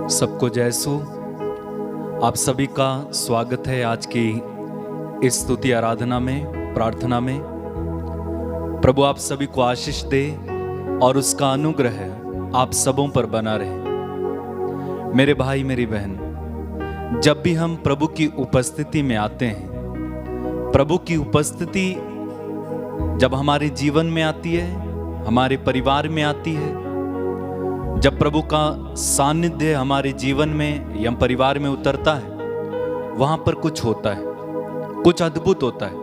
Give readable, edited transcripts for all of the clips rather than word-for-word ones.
सबको जय सु। आप सभी का स्वागत है आज की इस स्तुति आराधना में, प्रार्थना में। प्रभु आप सभी को आशीष दे और उसका अनुग्रह आप सबों पर बना रहे। मेरे भाई मेरी बहन, जब भी हम प्रभु की उपस्थिति में आते हैं, प्रभु की उपस्थिति जब हमारे जीवन में आती है, हमारे परिवार में आती है, जब प्रभु का सानिध्य हमारे जीवन में या परिवार में उतरता है, वहां पर कुछ होता है, कुछ अद्भुत होता है,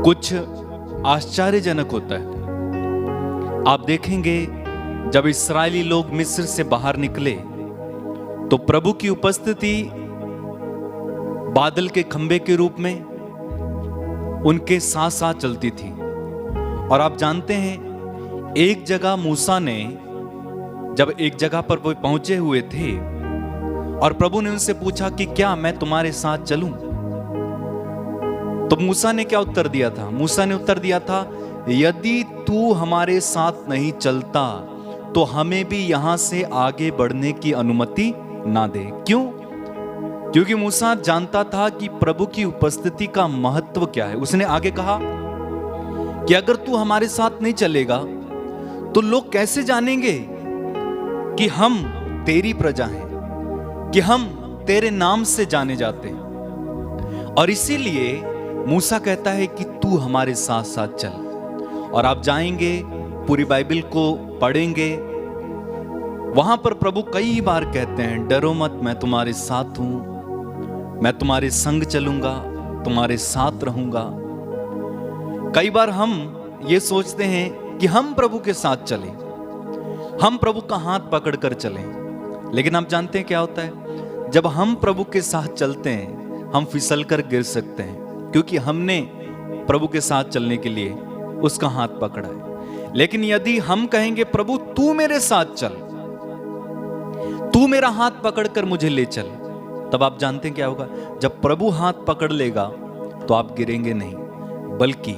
कुछ आश्चर्यजनक होता है। आप देखेंगे जब इस्राएली लोग मिस्र से बाहर निकले तो प्रभु की उपस्थिति बादल के खंबे के रूप में उनके साथ साथ चलती थी। और आप जानते हैं, एक जगह मूसा ने जब एक जगह पर वो पहुंचे हुए थे और प्रभु ने उनसे पूछा कि क्या मैं तुम्हारे साथ चलूं, तो मूसा ने क्या उत्तर दिया था? मूसा ने उत्तर दिया था, यदि तू हमारे साथ नहीं चलता तो हमें भी यहां से आगे बढ़ने की अनुमति ना दे। क्यों? क्योंकि मूसा जानता था कि प्रभु की उपस्थिति का महत्व क्या है। उसने आगे कहा कि अगर तू हमारे साथ नहीं चलेगा तो लोग कैसे जानेंगे कि हम तेरी प्रजा हैं, कि हम तेरे नाम से जाने जाते हैं। और इसीलिए मूसा कहता है कि तू हमारे साथ साथ चल। और आप जाएंगे, पूरी बाइबल को पढ़ेंगे, वहां पर प्रभु कई बार कहते हैं, डरो मत, मैं तुम्हारे साथ हूं, मैं तुम्हारे संग चलूंगा, तुम्हारे साथ रहूंगा। कई बार हम ये सोचते हैं कि हम प्रभु के साथ चलें, हम प्रभु का हाथ पकड़कर चलें, लेकिन आप जानते हैं क्या होता है? जब हम प्रभु के साथ चलते हैं, हम फिसलकर गिर सकते हैं, क्योंकि हमने प्रभु के साथ चलने के लिए उसका हाथ पकड़ा है। लेकिन यदि हम कहेंगे, प्रभु तू मेरे साथ चल, तू मेरा हाथ पकड़कर मुझे ले चल, तब आप जानते हैं क्या होगा? जब प्रभु हाथ पकड़ लेगा तो आप गिरेंगे नहीं, बल्कि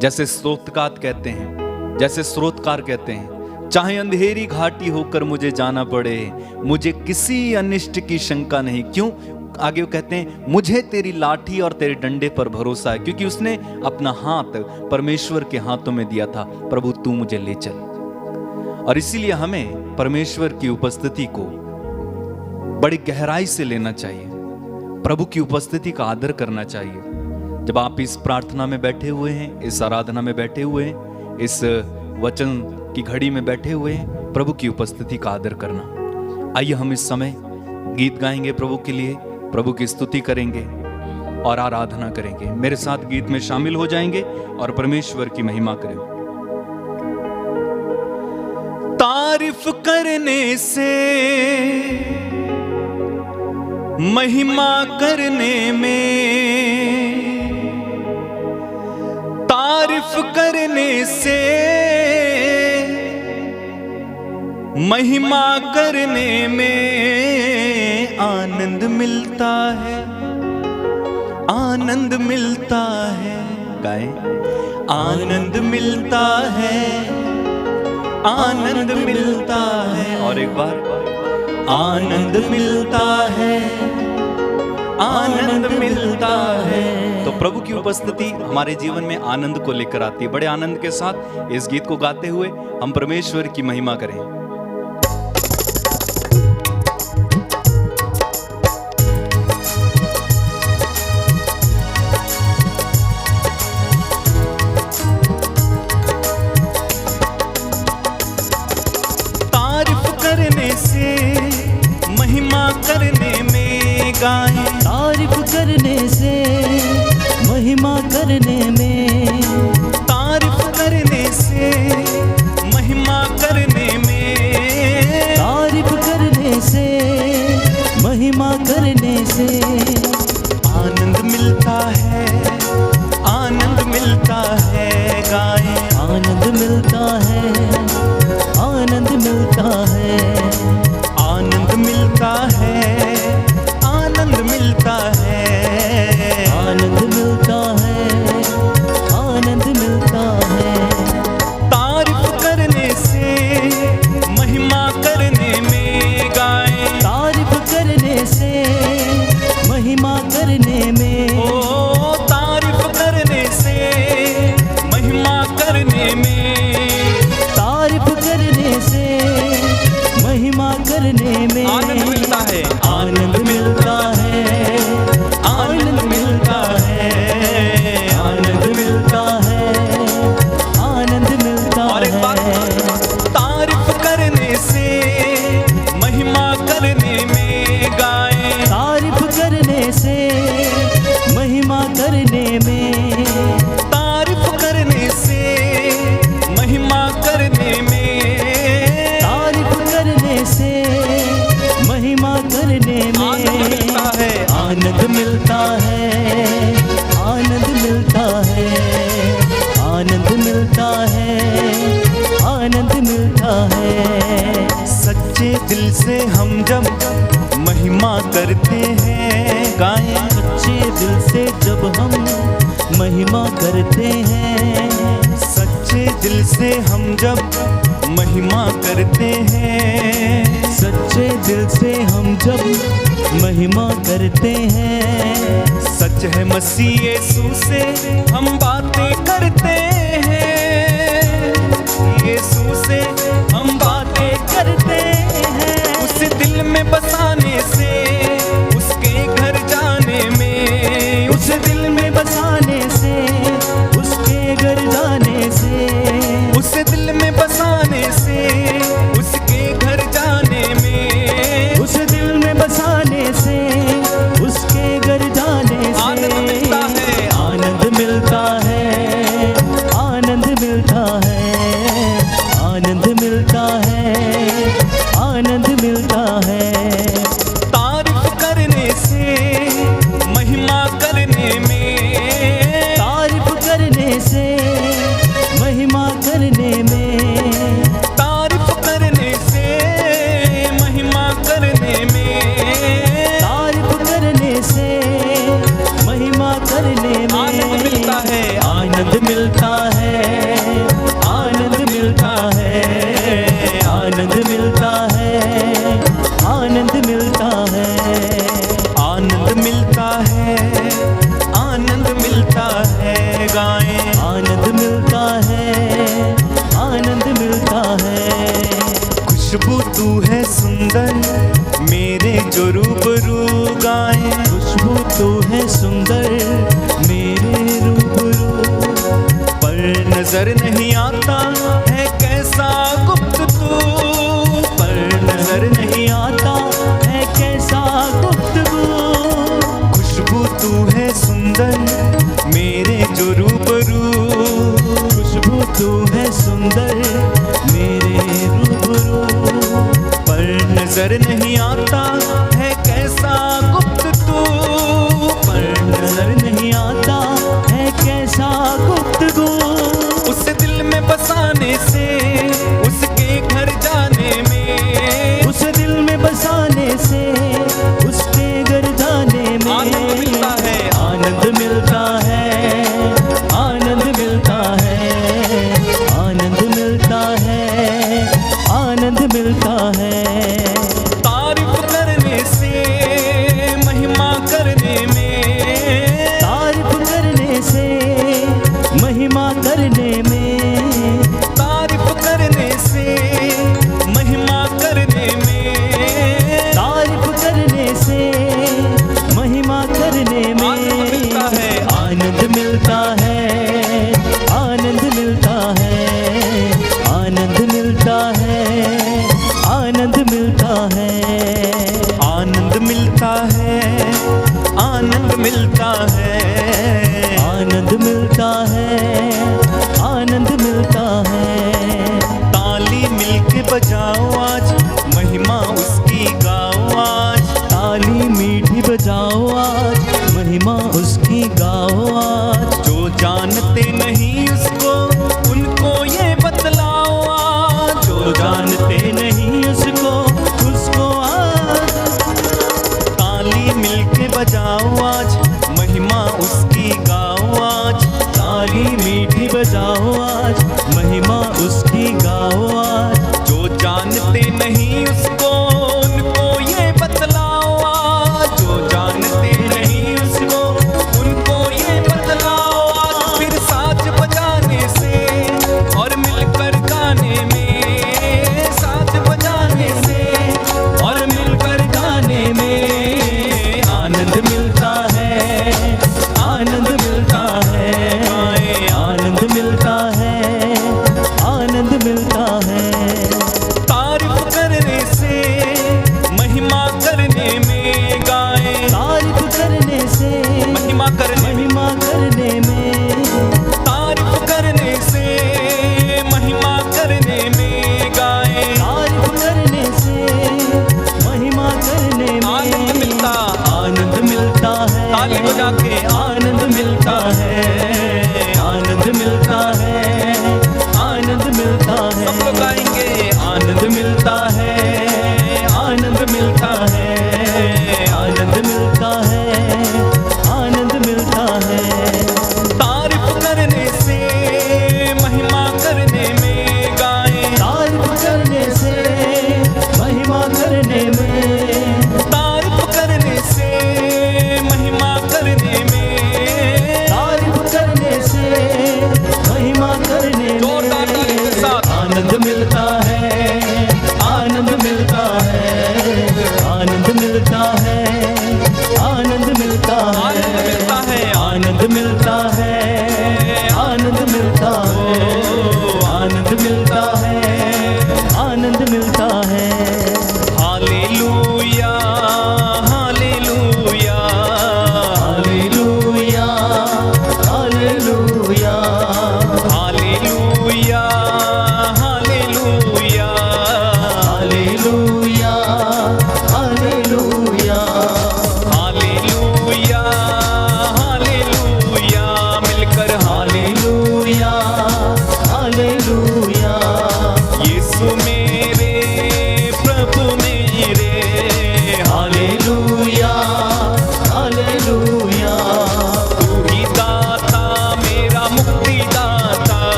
जैसे स्तोत्रकार कहते हैं, जैसे स्रोतकार कहते हैं, चाहे अंधेरी घाटी होकर मुझे जाना पड़े, मुझे किसी अनिष्ट की शंका नहीं। क्यों? आगे वो कहते हैं, मुझे तेरी लाठी और तेरे डंडे पर भरोसा है, क्योंकि उसने अपना हाथ परमेश्वर के हाथों में दिया था, प्रभु तू मुझे ले चल। और इसीलिए हमें परमेश्वर की उपस्थिति को बड़ी गहराई से लेना चाहिए, प्रभु की उपस्थिति का आदर करना चाहिए। जब आप इस प्रार्थना में बैठे हुए हैं, इस आराधना में बैठे हुए हैं, इस वचन की घड़ी में बैठे हुए हैं, प्रभु की उपस्थिति का आदर करना। आइए हम इस समय गीत गाएंगे प्रभु के लिए, प्रभु की स्तुति करेंगे और आराधना करेंगे। मेरे साथ गीत में शामिल हो जाएंगे और परमेश्वर की महिमा करेंगे। तारीफ करने से, महिमा करने में, तारीफ करने से, महिमा करने में आनंद मिलता है, आनंद मिलता है। गाएं, आनंद मिलता है, आनंद मिलता है। और एक बार, आनंद मिलता है, आनंद मिलता है। तो प्रभु की उपस्थिति हमारे जीवन में आनंद को लेकर आती है। बड़े आनंद के साथ इस गीत को गाते हुए हम परमेश्वर की महिमा करें। तारीफ करने से, महिमा करने में, तारीफ करने से, महिमा करने में, तारीफ करने से, महिमा करने से आनंद मिलता है, आनंद मिलता है। गाएं, आनंद मिलता है, आनंद मिलता है, आनंद मिलता है, आनंद मिलता है, आनंद मिलता है, हम जब महिमा करते हैं, गाएं। सच्चे दिल से जब हम महिमा करते हैं, सच्चे दिल से हम जब महिमा करते हैं, सच्चे दिल से हम जब महिमा करते हैं। सच है मसीह यीशु से हम बातें करते हैं, यीशु से हम बातें करते हैं। उसे दिल में बसाने से, उसके घर जाने में, उसे दिल में बसाने से, उसके घर जाने से, उसे दिल में बसाने से, उसके घर जाने में, उसे दिल में बसाने से, उसके घर जाने से आनंद मिलता है, आनंद मिलता है, आनंद मिलता है, आनंद मिलता है, आनंद मिलता है। तारीफ करने से, महिमा करने में, तारीफ करने से, महिमा करने में, तारीफ करने से, महिमा करने में, तारीफ करने से, महिमा करने में आनंद मिलता है, आनंद मिलता है, आनंद मिलता है, आनंद मिलता है, आनंद मिलता है, आनंद मिलता है, आनंद मिलता है, गाएं। आनंद मिलता है, आनंद मिलता है। खुशबू तू है सुंदर मेरे जो रूबरू, गाएं। खुशबू तो है सुंदर मेरे रूबरू, पर नजर नहीं आता है कैसा गुप्त तू, पर नजर नहीं आता है कैसा गुफ्तगू। खुशबू तू है सुंदर मेरे जो रूबरू, खुशबू तो है सुंदर मेरे रूबरू, पर नजर नहीं आता है कैसा गुप्त तू, पर नजर नहीं आता है कैसा गुफ्तगू। उसे दिल में बसाने से, उसके घर जाने में, उसे दिल में बसाने से, उसके घर जाने में आनंद मिलता है, आनंद मिलता है, आनंद मिलता है, आनंद मिलता है, आनंद मिलता है। तारीफ करने से, महिमा करने में, तारीफ करने से, महिमा करने में, तारीफ करने से, महिमा करने में, तारीफ करने से, महिमा करने में आनंद मिलता है, आनंद मिलता है, आनंद मिलता है, आनंद मिलता है, आनंद मिलता है। आनंद मिलता है, आनंद मिलता है, आनंद मिलता है, आनंद मिलता है। ताली मिलके बजाओ आज, महिमा उसकी गाओ आज, ताली मीठी बजाओ आज, महिमा उसकी गाओ आज। जो जानते नहीं उसको उनको ये बतलाओ आज, जो जानते नहीं उसको, उसको आज। ताली मिलके बजाओ आज, महिमा उसकी गाओ आज, ताली मीठी बजाओ आज, महिमा उसकी गाओ आज। जो जानते नहीं उसको उनको ये बतलाओ आज, जो जानते नहीं उसको उनको ये बतलाओ आज। फिर साज बजाने से और मिलकर गाने में, साज बजाने से और मिलकर गाने में आनंद मिलता है, आनंद मिलता है, आनंद मिलता है, आनंद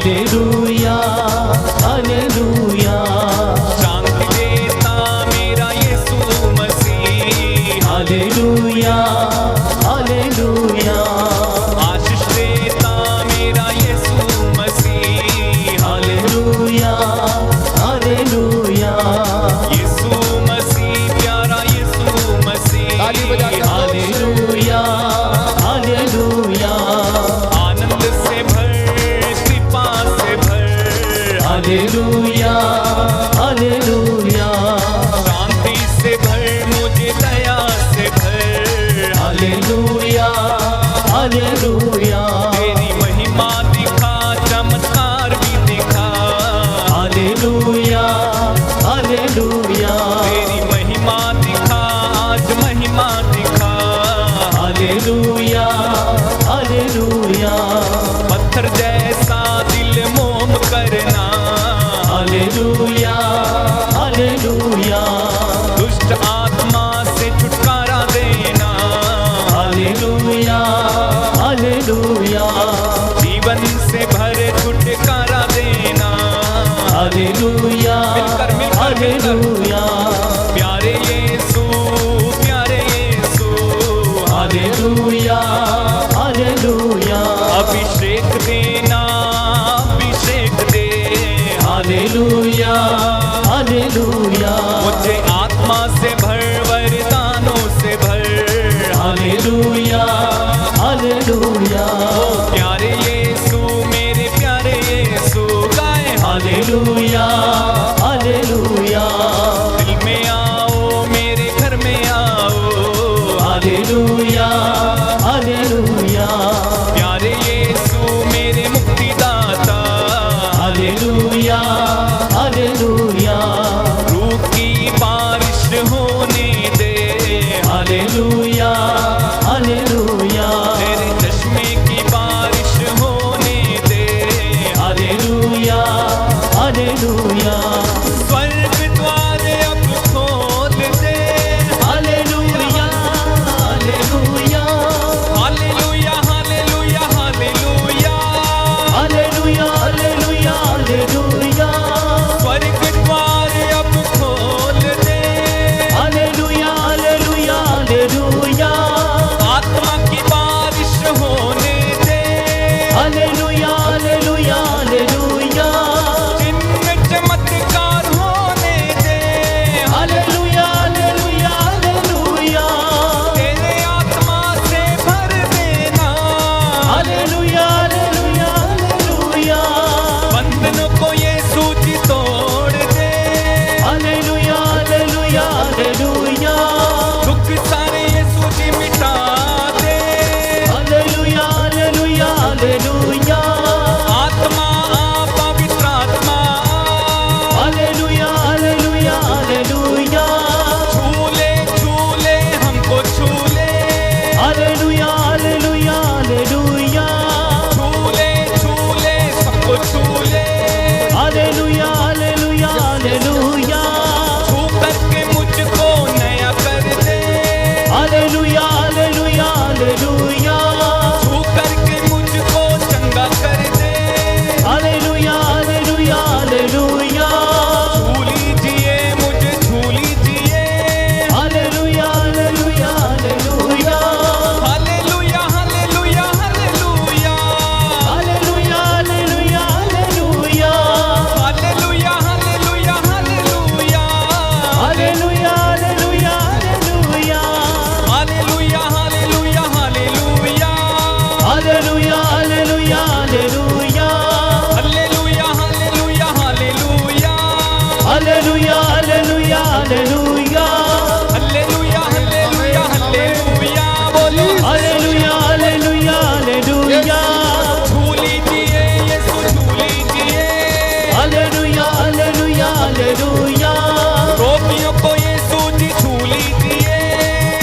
हालेलुया हालेलुया शांति देता मेरा यीशु मसीह, हालेलुया हालेलुया आशीष देता मेरा यीशु मसीह, हालेलुया हालेलुया यीशु मसीह प्यारा यीशु मसीह, ताली बजा के हालेलुया हालेलुया आनंद से भर कृपा से भर, हालेलुया हालेलुया शांति से भर मुझे दया से भर, हालेलुया हालेलुया तेरी महिमा दिखा चमत्कार भी दिखा, हालेलुया हालेलुया तेरी महिमा दिखा आज महिमा दिखा, हालेलुया हालेलुया पत्थर जैसा दिल मोम करना, हालेलुया हालेलुया दुष्ट आत्मा से छुटकारा देना, हालेलुया हालेलुया जीवन से भर छुटकारा देना, हालेलुया हालेलुया प्यारे यीशु प्यारे यीशु, हालेलुया हालेलुया अभिषेक देना अभिषेक दे, हालेलुया हालेलुया मुझे आत्मा से भर वरदानों से भर, हालेलुया हालेलुया प्यारे यीशु मेरे प्यारे यीशु गाए हालेलुया हालेलुया दिल में आओ मेरे घर में आओ, हालेलुया हालेलुया प्यारे यीशु मेरे मुक्तिदाता, हालेलुया हालेलुया रूह की बारिश होने दे, हालेलुया हालेलुया तेरे चश्मे की बारिश होने दे, हालेलुया हालेलुया स्वर्ग द्वार अब खोल दे, hallelujah hallelujah hallelujah hallelujah hallelujah, hallelujah hallelujah hallelujah स्वर्ग द्वार अब खोल दे, हालेलुया हालेलुया हालेलुया आत्मा की बारिश होने दे, हालेलुया हालेलुया हालेलुया चिन्ह चमत्कार होने दे, हालेलुया हालेलुया हालेलुया तेरे आत्मा से भर देना, हालेलुया हालेलुया हालेलुया बंधनों को यीशु जी तोड़ दे, हालेलुया हालेलुया हालेलुया दुख सारे यीशु जी मिटा दे, हालेलुया हालेलुया हालेलुया आत्मा आ पवित्र आत्मा हालेलुया हालेलुया हालेलुया छूले हमको छूले, हालेलुया हालेलुया हालेलुया छूले सबको छूले, हालेलुया हालेलुया हालेलुया छू करके मुझको नया कर दे, हालेलुया हालेलुया हालेलुया छू करके मुझको चंगा कर दे, हालेलुया हालेलुया हालेलुया छू लीजिए मुझे छू लीजिए, hallelujah hallelujah hallelujah hallelujah hallelujah hallelujah, hallelujah hallelujah hallelujah hallelujah hallelujah hallelujah, hallelujah hallelujah hallelujah hallelujah hallelujah hallelujah, hallelujah hallelujah hallelujah hallelujah hallelujah hallelujah, hallelujah hallelujah hallelujah hallelujah hallelujah hallelujah, बोलो hallelujah hallelujah hallelujah छू लीजिए यीशु छू लीजिए, hallelujah hallelujah hallelujah रोगियों को यीशु जी छू लीजिए,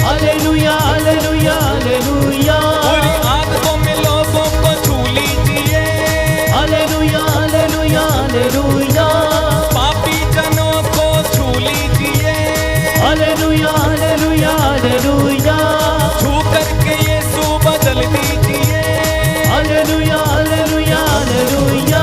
hallelujah hallelujah hallelujah बुरी आदतों में लोगों को छू लीजिए, हालेलुया हालेलुया हालेलुया पापी जनों को छू लीजिए, हालेलुया हालेलुया हालेलुया छू करके यीशु बदल दीजिए, हालेलुया हालेलुया हालेलुया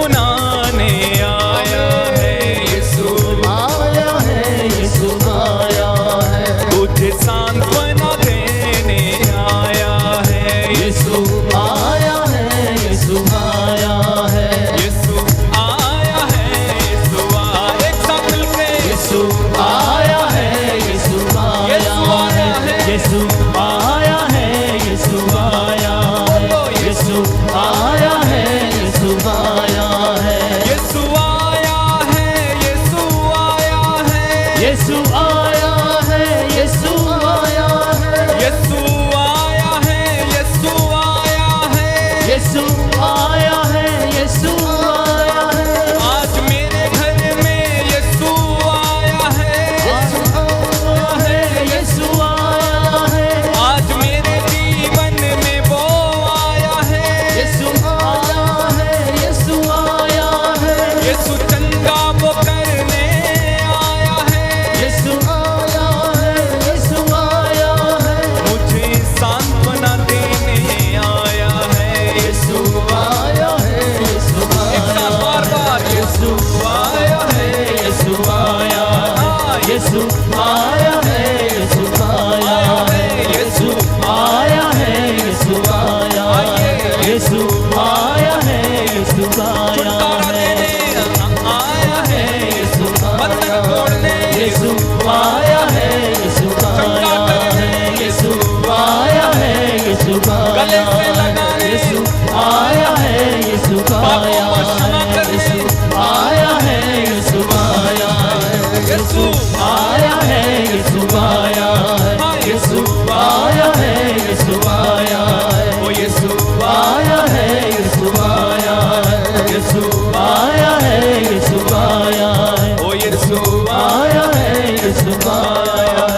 सुनाने आया है, यीशु आया है, यीशु आया है, तुझे सांत्वना देने आया है, यीशु आया है, यीशु आया है, यीशु आया है, यीशु आया। एक साथ मिलके यीशु आया है, यीशु आया है, यीशु आया है, यीशु आया है, यीशु आया है, यीशु आया है, यीशु आया है, यीशु आया है, यीशु आया है, यीशु आया है, यीशु आया है, यीशु आया है, यीशु आया है, यीशु आया है, आज मेरे घर में यीशु आया है, यीशु आया है, आज मेरे जीवन में वो आया है, यीशु आया है, यीशु आया है, यीशु चंगा वो करने आया है, यीशु आया है, यीशु आया है, मुझे सांत्वना देने आया है, यीशु आया है, यीशु एक साथ बार बार यीशु आया है, यीशु आया है, यीशु आया है, यीशु आया है, यीशु आया है, यीशु आया है, यीशु आया है, यीशु आया है, यीशु बंधन तोड़ने यीशु आया है, यीशु आया है, यीशु आया है, यीशु गले आया से लगाने है, यीशु आया है, यीशु आया पापों को क्षमा है, करने यीशु आया है, यीशु आया है, यीशु आया है, यीशु आया है, यीशु आया है, यीशु आया है, ओ यीशु आया है, यीशु आया है, यीशु आया है, यीशु आया है, ओ यीशु आया है, यीशु आया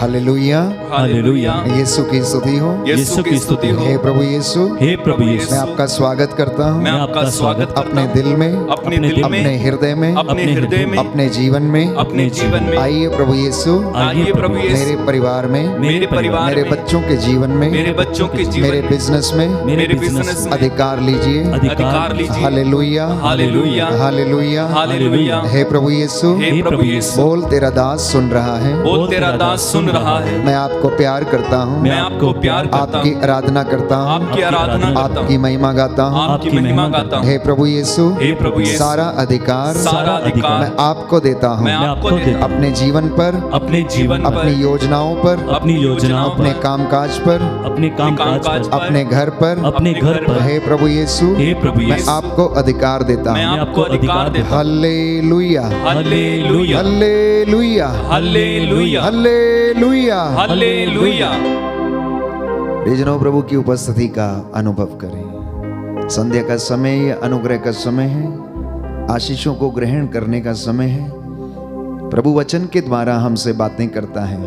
हालेलुया। हालेलुया। यीशु की स्तुति हो। यीशु की स्तुति हो। हे प्रभु यीशु, हे प्रभु यीशु, मैं आपका स्वागत करता हूँ मैं आपका स्वागत अपने दिल में, अपने दिल में, अपने हृदय में, अपने हृदय में, अपने जीवन में, अपने जीवन में। आइए प्रभु यीशु, आइए प्रभु यीशु, मेरे परिवार में, मेरे परिवार मेरे में, बच्चों के जीवन में, मेरे बच्चों के जीवन मेरे में, बिजनेस में, मेरे बिजनेस में अधिकार लीजिए। अधिकार लीजिए। Hallelujah, hallelujah. Hallelujah, hallelujah. हे प्रभु यीशु, हे प्रभु यीशु, बोल तेरा दास सुन रहा है, बोल तेरा दास सुन रहा है, मैं आपको प्यार करता हूँ, मैं आपको प्यार करता आपकी हूँ, आराधना करता हूँ, आपकी आराधना करता आपकी हूँ, महिमा गाता हूँ। आपकी महिमा गाता हूँ। हे प्रभु यीशु, हे प्रभु यीशु, सारा अधिकार सारा अधिकार मैं आपको देता हूँ, मैं आपको देता हूँ, अपने जीवन पर, अपने जीवन अपनी योजनाओं पर, अपनी योजनाओं अपने कामकाज पर, अपने कामकाज पर, अपने घर पर, अपने घर पर, हे प्रभु यीशु, हे प्रभु मैं यीशु, आपको अधिकार देता मैं हूँ। आपको अधिकार देता हूँ। Hallelujah, hallelujah. Hallelujah, hallelujah. Hallelujah. Hallelujah. रिजनों प्रभु की उपस्थिति का अनुभव करें। संध्या का समय या अनुग्रह का समय है, आशीषों को ग्रहण करने का समय है। प्रभु वचन के द्वारा हमसे बातें करता है।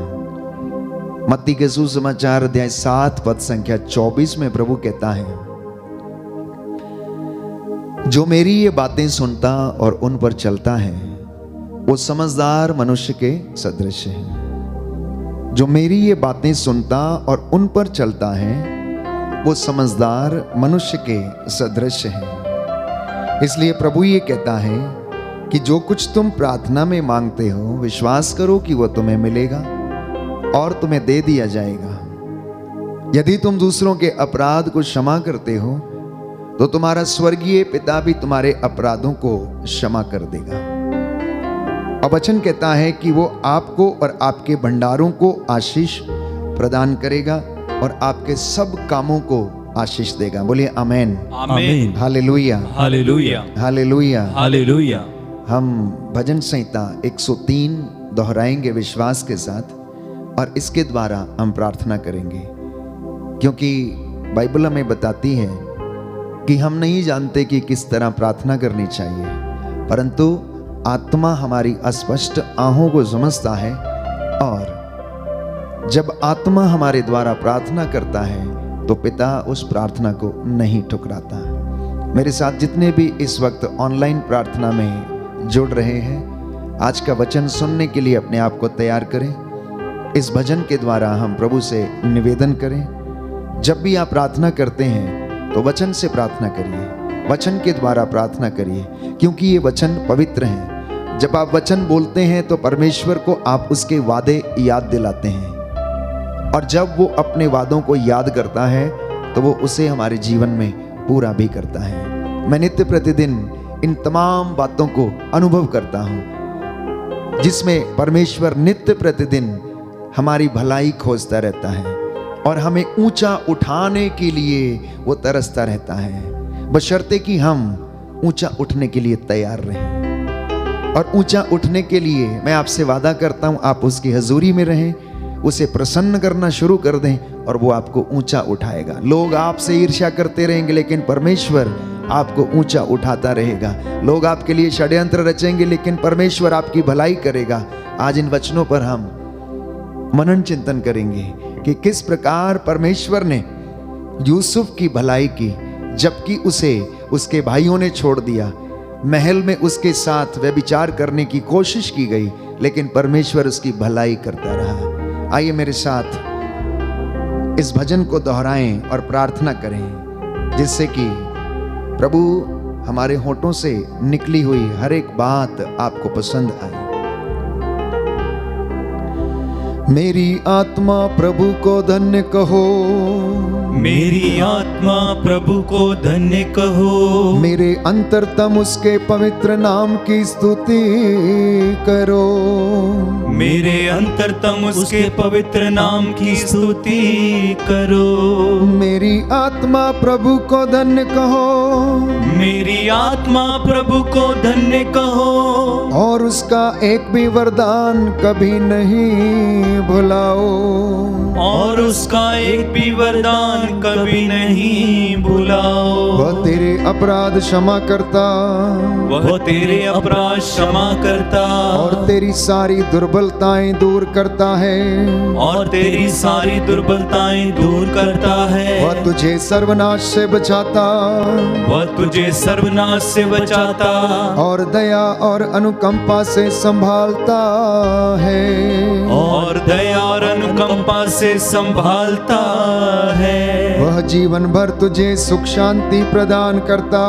मत्ती के सुसमाचार अध्याय 7 पद संख्या 24 में प्रभु कहता है, जो मेरी ये बातें सुनता और उन पर चलता है वो समझदार मनुष्य के सदृश है। जो मेरी ये बातें सुनता और उन पर चलता है वो समझदार मनुष्य के सदृश है। इसलिए प्रभु ये कहता है कि जो कुछ तुम प्रार्थना में मांगते हो विश्वास करो कि वो तुम्हें मिलेगा और तुम्हें दे दिया जाएगा। यदि तुम दूसरों के अपराध को क्षमा करते हो तो तुम्हारा स्वर्गीय पिता भी तुम्हारे अपराधों को क्षमा कर देगा। और वचन कहता है कि वो आपको और आपके भंडारों को आशीष प्रदान करेगा और आपके सब कामों को आशीष देगा। बोलिए आमेन, आमीन। Hallelujah, hallelujah. हालेलुया। हालेलुया। हम भजन संहिता 103 दोहराएंगे विश्वास के साथ और इसके द्वारा हम प्रार्थना करेंगे, क्योंकि बाइबल हमें बताती है कि हम नहीं जानते कि किस तरह प्रार्थना करनी चाहिए, परंतु आत्मा हमारी अस्पष्ट आहों को समझता है और जब आत्मा हमारे द्वारा प्रार्थना करता है तो पिता उस प्रार्थना को नहीं ठुकराता। मेरे साथ जितने भी इस वक्त ऑनलाइन प्रार्थना में जुड़ रहे हैं, आज का वचन सुनने के लिए अपने आप को तैयार करें। इस भजन के द्वारा हम प्रभु से निवेदन करें, जब भी आप प्रार्थना करते हैं तो वचन से प्रार्थना करिए, वचन के द्वारा प्रार्थना करिए, क्योंकि ये वचन पवित्र हैं। जब आप वचन बोलते हैं तो परमेश्वर को आप उसके वादे याद दिलाते हैं, और जब वो अपने वादों को याद करता है तो वो उसे हमारे जीवन में पूरा भी करता है। मैं नित्य प्रतिदिन इन तमाम बातों को अनुभव करता हूँ, जिसमें परमेश्वर नित्य प्रतिदिन हमारी भलाई खोजता रहता है और हमें ऊंचा उठाने के लिए वो तरसता रहता है, बशर्ते कि हम ऊंचा उठने के लिए तैयार रहें। और ऊंचा उठने के लिए मैं आपसे वादा करता हूं, आप उसकी हजूरी में रहें, उसे प्रसन्न करना शुरू कर दें और वो आपको ऊंचा उठाएगा। लोग आपसे ईर्ष्या करते रहेंगे, लेकिन परमेश्वर आपको ऊंचा उठाता रहेगा। लोग आपके लिए षड्यंत्र रचेंगे, लेकिन परमेश्वर आपकी भलाई करेगा। आज इन वचनों पर हम मनन चिंतन करेंगे कि किस प्रकार परमेश्वर ने यूसुफ की भलाई की, जबकि उसे उसके भाइयों ने छोड़ दिया। महल में उसके साथ व्यभिचार करने की कोशिश की गई, लेकिन परमेश्वर उसकी भलाई करता रहा। आइए मेरे साथ इस भजन को दोहराएं और प्रार्थना करें, जिससे कि प्रभु हमारे होठों से निकली हुई हर एक बात आपको पसंद आए। मेरी आत्मा प्रभु को धन्य कहो, मेरी आत्मा प्रभु को धन्य कहो, मेरे अंतरतम उसके पवित्र नाम की स्तुति करो, मेरे अंतरतम उसके पवित्र नाम की स्तुति करो। मेरी आत्मा प्रभु को धन्य कहो, मेरी आत्मा प्रभु को धन्य कहो, और उसका एक भी वरदान कभी नहीं भुलाओ, और उसका एक भी वरदान कभी नहीं भुलाओ। वह तेरे अपराध क्षमा करता, वह तेरे अपराध क्षमा करता, और तेरी सारी दुर्बलताएं दूर करता है, और तेरी सारी दुर्बलताएं दूर करता है। वह तुझे सर्वनाश से बचाता, वह तुझे सर्वनाश से बचाता, और दया और अनुकंपा से संभालता है, और दया और अनुकंपा से संभालता है। वह जीवन भर तुझे सुख शांति प्रदान करता,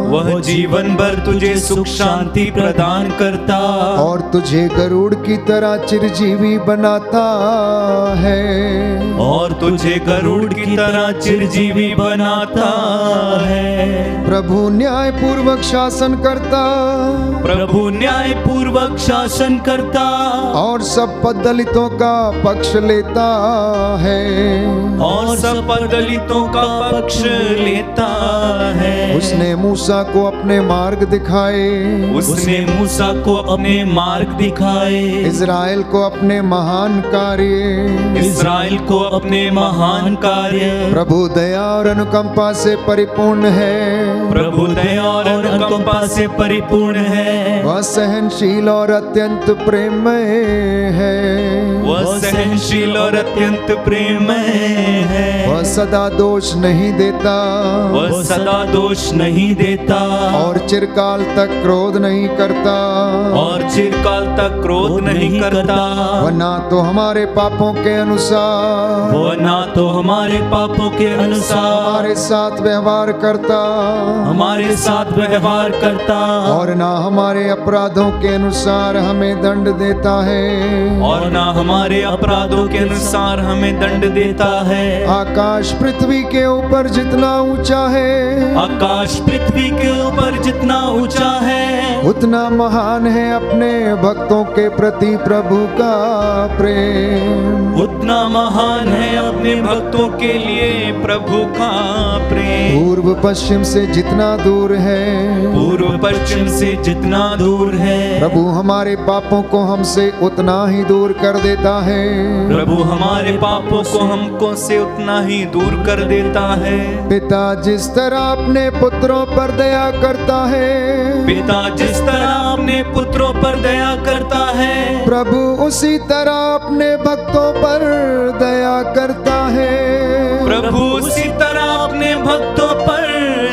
वह जीवन भर तुझे सुख शांति प्रदान करता, और तुझे गरुड़ की तरह चिरजीवी बनाता है, और तुझे गरुड़ की तरह चिरजीवी बनाता है। प्रभु न्याय पूर्वक शासन करता, प्रभु न्याय पूर्वक शासन करता, और सब दलितों का पक्ष लेता है, और सब दलितों का पक्ष लेता है। उसने मूसा को अपने मार्ग दिखाए, उसने मूसा को अपने मार्ग दिखाए, इज़राइल को अपने महान कार्य, इज़राइल को अपने महान कार्य। प्रभु दया और अनुकंपा से परिपूर्ण है, प्रभु दया और अनुकंपा से परिपूर्ण है। वह सहनशील और अत्यंत प्रेममय है, वह सहनशील और अत्यंत प्रेममय है। वह सदा दोष नहीं देता, वह सदा दोष नहीं देता, और चिरकाल तक क्रोध नहीं करता, और चिरकाल तक क्रोध नहीं करता। वह ना तो हमारे पापों के अनुसार, वह ना तो हमारे पापों के अनुसार हमारे साथ व्यवहार करता, हमारे साथ व्यवहार करता, और ना हमारे अपराधों के अनुसार हमें दंड देता है, और ना हमारे अपराधों के अनुसार हमें दंड देता है। आकाश पृथ्वी के ऊपर जितना ऊंचा है, आकाश पृथ्वी के ऊपर जितना ऊंचा है, उतना महान है अपने भक्तों के प्रति प्रभु का प्रेम, उतना महान है अपने भक्तों के लिए प्रभु का प्रेम। पूर्व पश्चिम से जितना दूर है, पूर्व पश्चिम से जितना दूर है, प्रभु हमारे पापों को हमसे उतना ही दूर कर देता है। प्रभु हमारे पापों को हमको से उतना ही दूर कर देता है। पिता जिस तरह अपने पुत्रों पर दया करता है, पिता जिस तरह अपने पुत्रों पर दया करता है, प्रभु उसी तरह अपने भक्तों पर दया करता है। प्रभु उसी तरह अपने भक्तों पर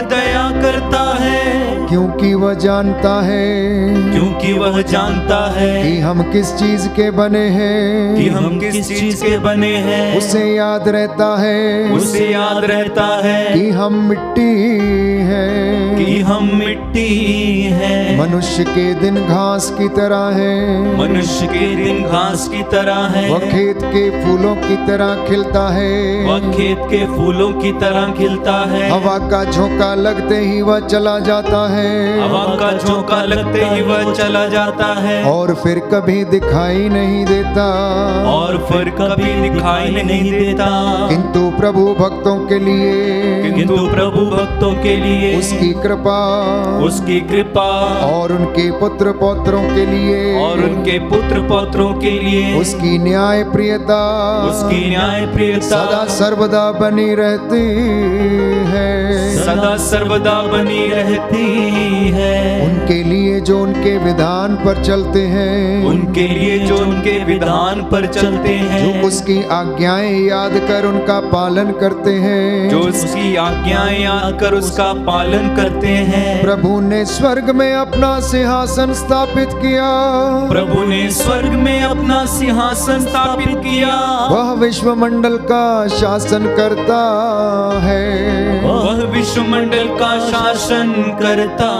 दया करता है। क्योंकि वह जानता है क्योंकि वह जानता है कि हम किस चीज के बने हैं, कि हम किस चीज के बने हैं। उसे याद रहता है उसे याद रहता है कि हम मिट्टी हैं। कि हम मिट्टी हैं। मनुष्य के दिन घास की तरह है, मनुष्य के दिन घास की तरह है। वह खेत के फूलों की तरह खिलता है। वह खेत के फूलों की तरह खिलता है। हवा का झोंका लगते ही वह चला जाता है, हवा का झोंका लगते ही वह चला जाता है। और फिर कभी दिखाई नहीं देता। और फिर कभी दिखाई नहीं देता। किंतु प्रभु भक्तों के लिए, किंतु प्रभु भक्तों के लिए उसकी कृपा, उसकी कृपा और उनके पुत्र पौत्रों के लिए, और उनके पुत्र पौत्रों के लिए उसकी न्याय प्रियता, उसकी न्याय प्रियता सदा सर्वदा बनी रहती है। सदा सर्वदा बनी रहती है। उनके लिए जो उनके विधान पर चलते हैं, उनके लिए जो उनके विधान पर चलते हैं। जो उसकी आज्ञाएं याद कर उनका पालन करते हैं, जो उसकी आज्ञाएं याद कर उसका पालन करते हैं। प्रभु ने स्वर्ग में अपना सिंहासन स्थापित किया। प्रभु ने स्वर्ग में अपना सिंहासन स्थापित किया। वह विश्वमंडल का शासन करता है। वह विश्वमंडल का शासन करता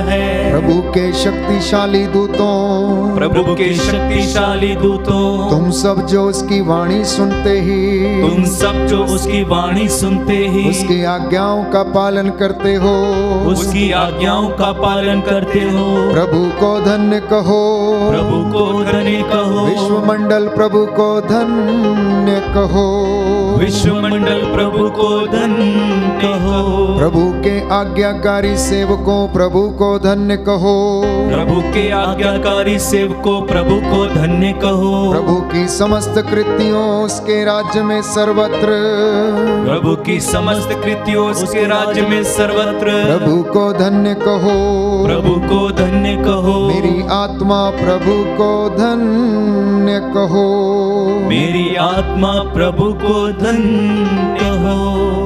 है। प्रभु के शक्तिशाली दूतों, प्रभु के शक्तिशाली दूतों, तुम सब जो उसकी वाणी सुनते ही, तुम सब जो उसकी वाणी सुनते ही उसकी आज्ञाओं का पालन करते हो, उसकी आज्ञाओं का पालन करते हो। प्रभु को धन्य कहो। प्रभु को धन्य कहो। विश्वमंडल प्रभु को धन्य कहो। विश्वमंडल प्रभु को धन्य कहो। प्रभु के आज्ञाकारी सेवकों प्रभु को धन्य कहो। प्रभु के आज्ञाकारी सेवकों प्रभु को धन्य कहो। प्रभु की समस्त कृतियों उसके राज्य में सर्वत्र, प्रभु की समस्त कृतियों उसके राज्य में सर्वत्र। प्रभु को धन्य कहो। प्रभु को धन्य कहो। मेरी आत्मा प्रभु को धन्य कहो। मेरी आत्मा प्रभु को धन्य कहो।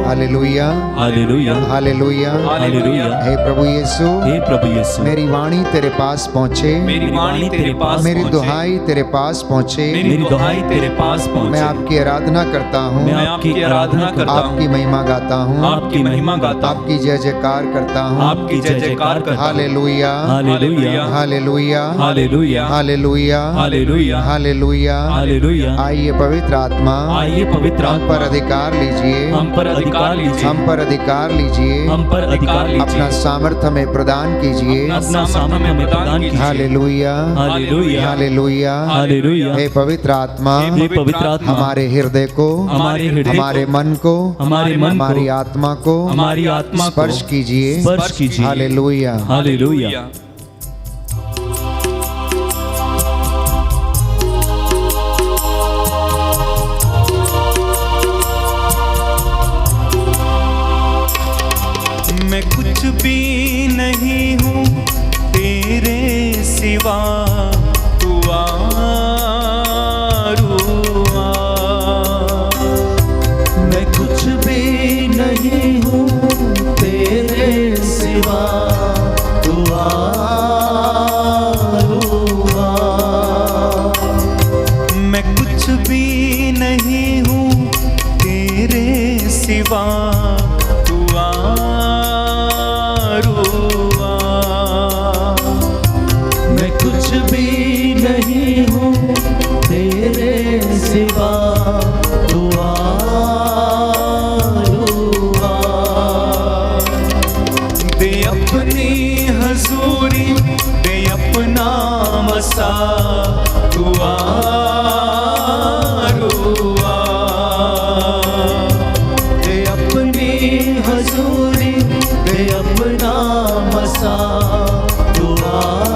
Hallelujah, hallelujah, hallelujah, hallelujah. हे प्रभु यीशु, हे प्रभु यीशु, मेरी वाणी तेरे पास पहुँचे, मेरी वाणी तेरे पास मेरी पहुंचे। दुहाई तेरे पास पहुँचे। मेरी दुहाई तेरे पास पहुंचे। मैं आपकी आराधना करता हूँ, मैं आपकी आराधना करता हूँ। आपकी महिमा गाता हूँ, आपकी महिमा गाता हूँ। आपकी जय जयकार करता हूँ। आपकी जय जयकार करता हूँ। Hallelujah, hallelujah, hallelujah, hallelujah, hallelujah, hallelujah, hallelujah. Hallelujah. आइए पवित्र आत्मा, आइए पवित्र हम पर आत्मा, अधिकार लीजिए, हम पर अधिकार लीजिए। हम पर अधिकार लीजिए, हम पर अधिकार लीजिए। अपना सामर्थ्य में प्रदान कीजिए। अपना सामर्थ्य में प्रदान कीजिए। Hallelujah, hallelujah, hallelujah, hallelujah. हे पवित्र आत्मा, हे पवित्र आत्मा, हमारे हृदय को, हमारे हृदय को, हमारे मन को, हमारे मन को, हमारी आत्मा को, हमारी आत्मा को स्पर्श कीजिए। स्पर्श कीजिए। हालेलुया। हालेलुया। मैं कुछ भी नहीं हूँ तेरे सिवा, तू आरुआ। मैं कुछ भी नहीं हूँ तेरे सिवा, तू आरुआ। मैं कुछ भी नहीं हूँ तेरे सिवा, तू आरुआ। मैं कुछ भी नहीं हूँ तेरे सिवा, तू आरुआ। दे अपनी हजूरी, दे अपना मसा, तू आरुआ। दे अपनी हजूरी, दे अपना मसा, तू आरुआ।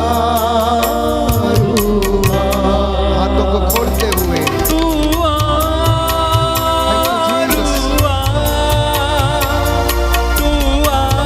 हाथों को खोलते हुए तू आरुआ, तू आरुआ।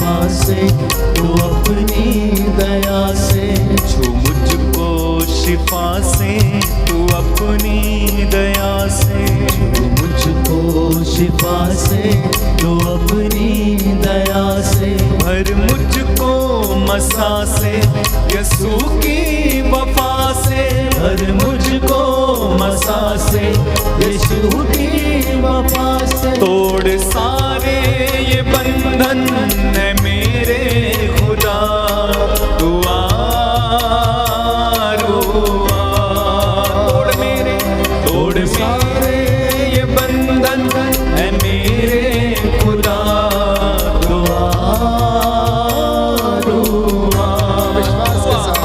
शिफा से तू अपनी दया से, छू मुझको शिफा से तू अपनी दया से, मुझको शिफा से तू अपनी दया से, भर मुझको मसा से यसू की वफा से, भर मुझको मसा से यीशु की वफा से, तोड़ सारे ये बंधन है मेरे खुदा, दुआ तोड़ सारे ये बंधन है मेरे खुदा, दुआ विश्वास के साथ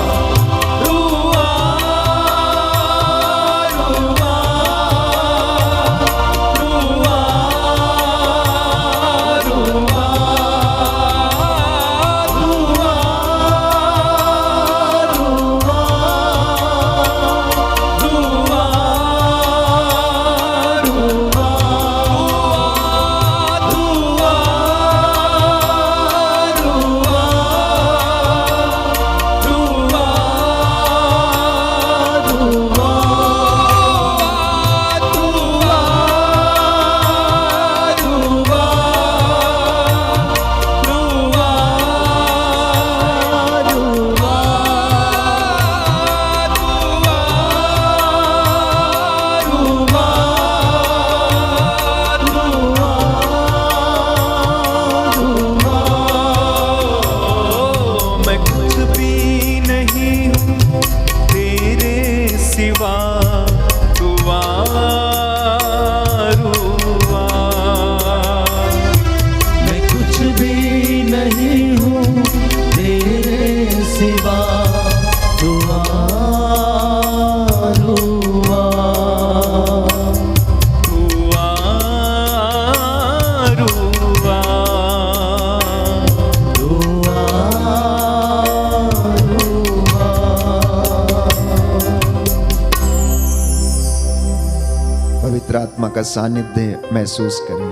पवित्र आत्मा का सानिध्य महसूस करें।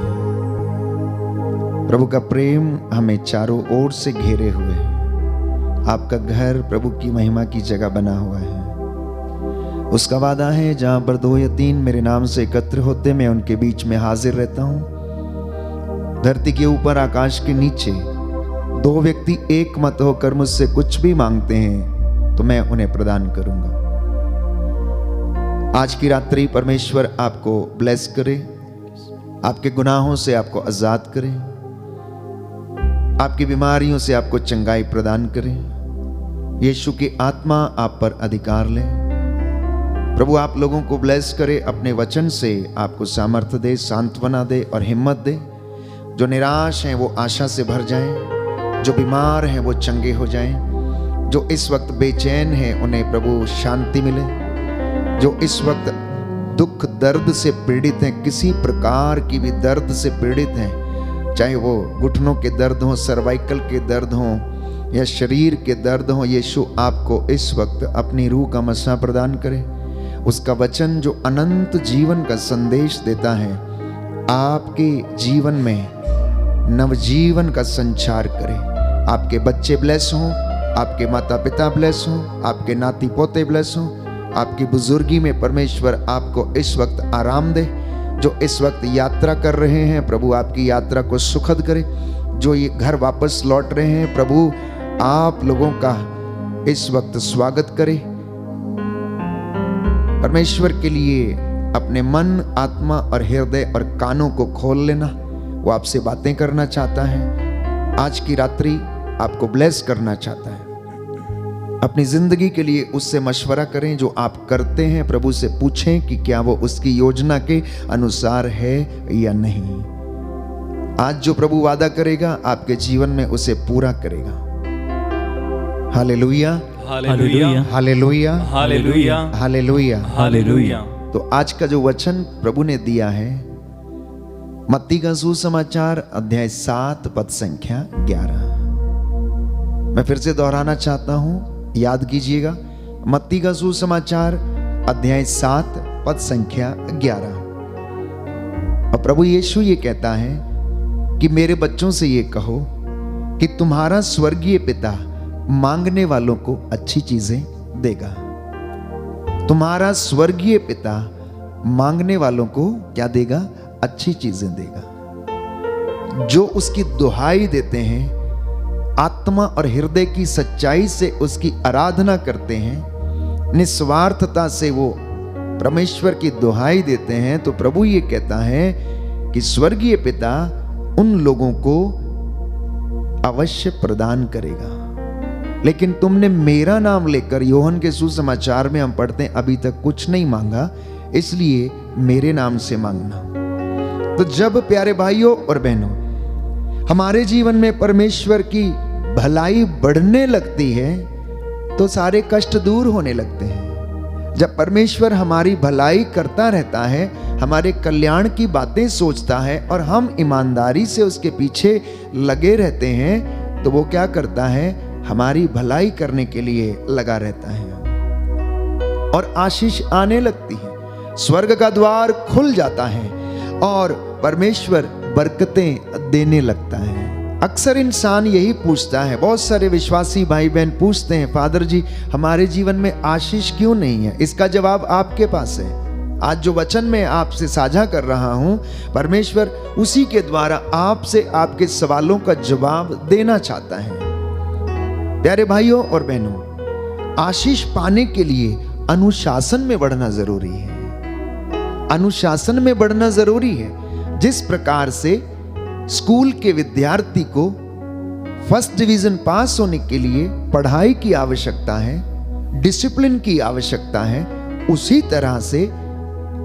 प्रभु का प्रेम हमें चारों ओर से घेरे हुए है। आपका घर प्रभु की महिमा की जगह बना हुआ है। उसका वादा है, जहां पर 2 या 3 मेरे नाम से एकत्र होते, मैं उनके बीच में हाजिर रहता हूं। धरती के ऊपर आकाश के नीचे 2 व्यक्ति एक मत होकर मुझसे कुछ भी मांगते हैं तो मैं उन्हें प्रदान करूंगा। आज की रात्रि परमेश्वर आपको ब्लेस करे, आपके गुनाहों से आपको आजाद करे, आपकी बीमारियों से आपको चंगाई प्रदान करे। यीशु की आत्मा आप पर अधिकार ले। प्रभु आप लोगों को ब्लेस करे, अपने वचन से आपको सामर्थ्य दे, सांत्वना दे और हिम्मत दे। जो निराश हैं वो आशा से भर जाएं, जो बीमार हैं वो चंगे हो जाएं, जो इस वक्त बेचैन हैं उन्हें प्रभु शांति मिले, जो इस वक्त दुख दर्द से पीड़ित हैं, किसी प्रकार की भी दर्द से पीड़ित हैं, चाहे वो घुटनों के दर्द हों, सर्वाइकल के दर्द हों या शरीर के दर्द हों, यीशु आपको इस वक्त अपनी रूह का मसा प्रदान करे। उसका वचन जो अनंत जीवन का संदेश देता है, आपके जीवन में नवजीवन का संचार करे। आपके बच्चे ब्लेस हों, आपके माता पिता ब्लेस हों, आपके नाती पोते ब्लेस हों, आपकी बुजुर्गी में परमेश्वर आपको इस वक्त आराम दे। जो इस वक्त यात्रा कर रहे हैं, प्रभु आपकी यात्रा को सुखद करे। जो ये घर वापस लौट रहे हैं, प्रभु आप लोगों का इस वक्त स्वागत करे। परमेश्वर के लिए अपने मन, आत्मा और हृदय और कानों को खोल लेना। वो आपसे बातें करना चाहता है, आज की रात्रि आपको ब्लेस करना चाहता है। अपनी जिंदगी के लिए उससे मशवरा करें, जो आप करते हैं प्रभु से पूछें कि क्या वो उसकी योजना के अनुसार है या नहीं। आज जो प्रभु वादा करेगा आपके जीवन में उसे पूरा करेगा। Hallelujah, hallelujah, hallelujah, hallelujah, hallelujah, hallelujah. तो आज का जो वचन प्रभु ने दिया है, मत्ती का सुसमाचार अध्याय 7 पद संख्या 11। मैं फिर से दोहराना चाहता हूं, याद कीजिएगा। मत्ती का सुसमाचार अध्याय 7 पद संख्या 11। और प्रभु यीशु ये कहता है कि मेरे बच्चों से ये कहो कि तुम्हारा स्वर्गीय पिता मांगने वालों को अच्छी चीजें देगा। तुम्हारा स्वर्गीय पिता मांगने वालों को क्या देगा? अच्छी चीजें देगा। जो उसकी दुहाई देते हैं, आत्मा और हृदय की सच्चाई से उसकी आराधना करते हैं, निस्वार्थता से वो परमेश्वर की दुहाई देते हैं, तो प्रभु ये कहता है कि स्वर्गीय पिता उन लोगों को अवश्य प्रदान करेगा। लेकिन तुमने मेरा नाम लेकर, योहन के सुसमाचार में हम पढ़ते हैं, अभी तक कुछ नहीं मांगा, इसलिए मेरे नाम से मांगना। तो जब प्यारे भाइयों और बहनों हमारे जीवन में परमेश्वर की भलाई बढ़ने लगती है तो सारे कष्ट दूर होने लगते हैं। जब परमेश्वर हमारी भलाई करता रहता है, हमारे कल्याण की बातें सोचता है और हम ईमानदारी से उसके पीछे लगे रहते हैं, तो वो क्या करता है? हमारी भलाई करने के लिए लगा रहता है और आशीष आने लगती है, स्वर्ग का द्वार खुल जाता है और परमेश्वर बरकतें देने लगता है। अक्सर इंसान यही पूछता है, बहुत सारे विश्वासी भाई बहन पूछते हैं, फादर जी हमारे जीवन में आशीष क्यों नहीं है? इसका जवाब आपके पास है। आज जो वचन मैं आपसे साझा कर रहा हूं, परमेश्वर उसी के द्वारा आपसे आपके सवालों का जवाब देना चाहता है। प्यारे भाइयों और बहनों, आशीष पाने के लिए अनुशासन में बढ़ना जरूरी है। अनुशासन में बढ़ना जरूरी है। जिस प्रकार से स्कूल के विद्यार्थी को फर्स्ट डिवीजन पास होने के लिए पढ़ाई की आवश्यकता है, डिसिप्लिन की आवश्यकता है, उसी तरह से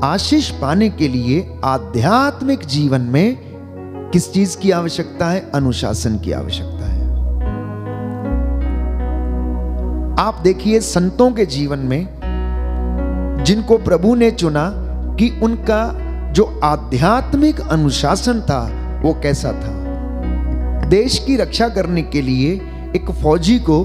आशीष पाने के लिए आध्यात्मिक जीवन में किस चीज की आवश्यकता है? अनुशासन की आवश्यकता है। आप देखिए संतों के जीवन में जिनको प्रभु ने चुना कि उनका जो आध्यात्मिक अनुशासन था वो कैसा था। देश की रक्षा करने के लिए एक फौजी को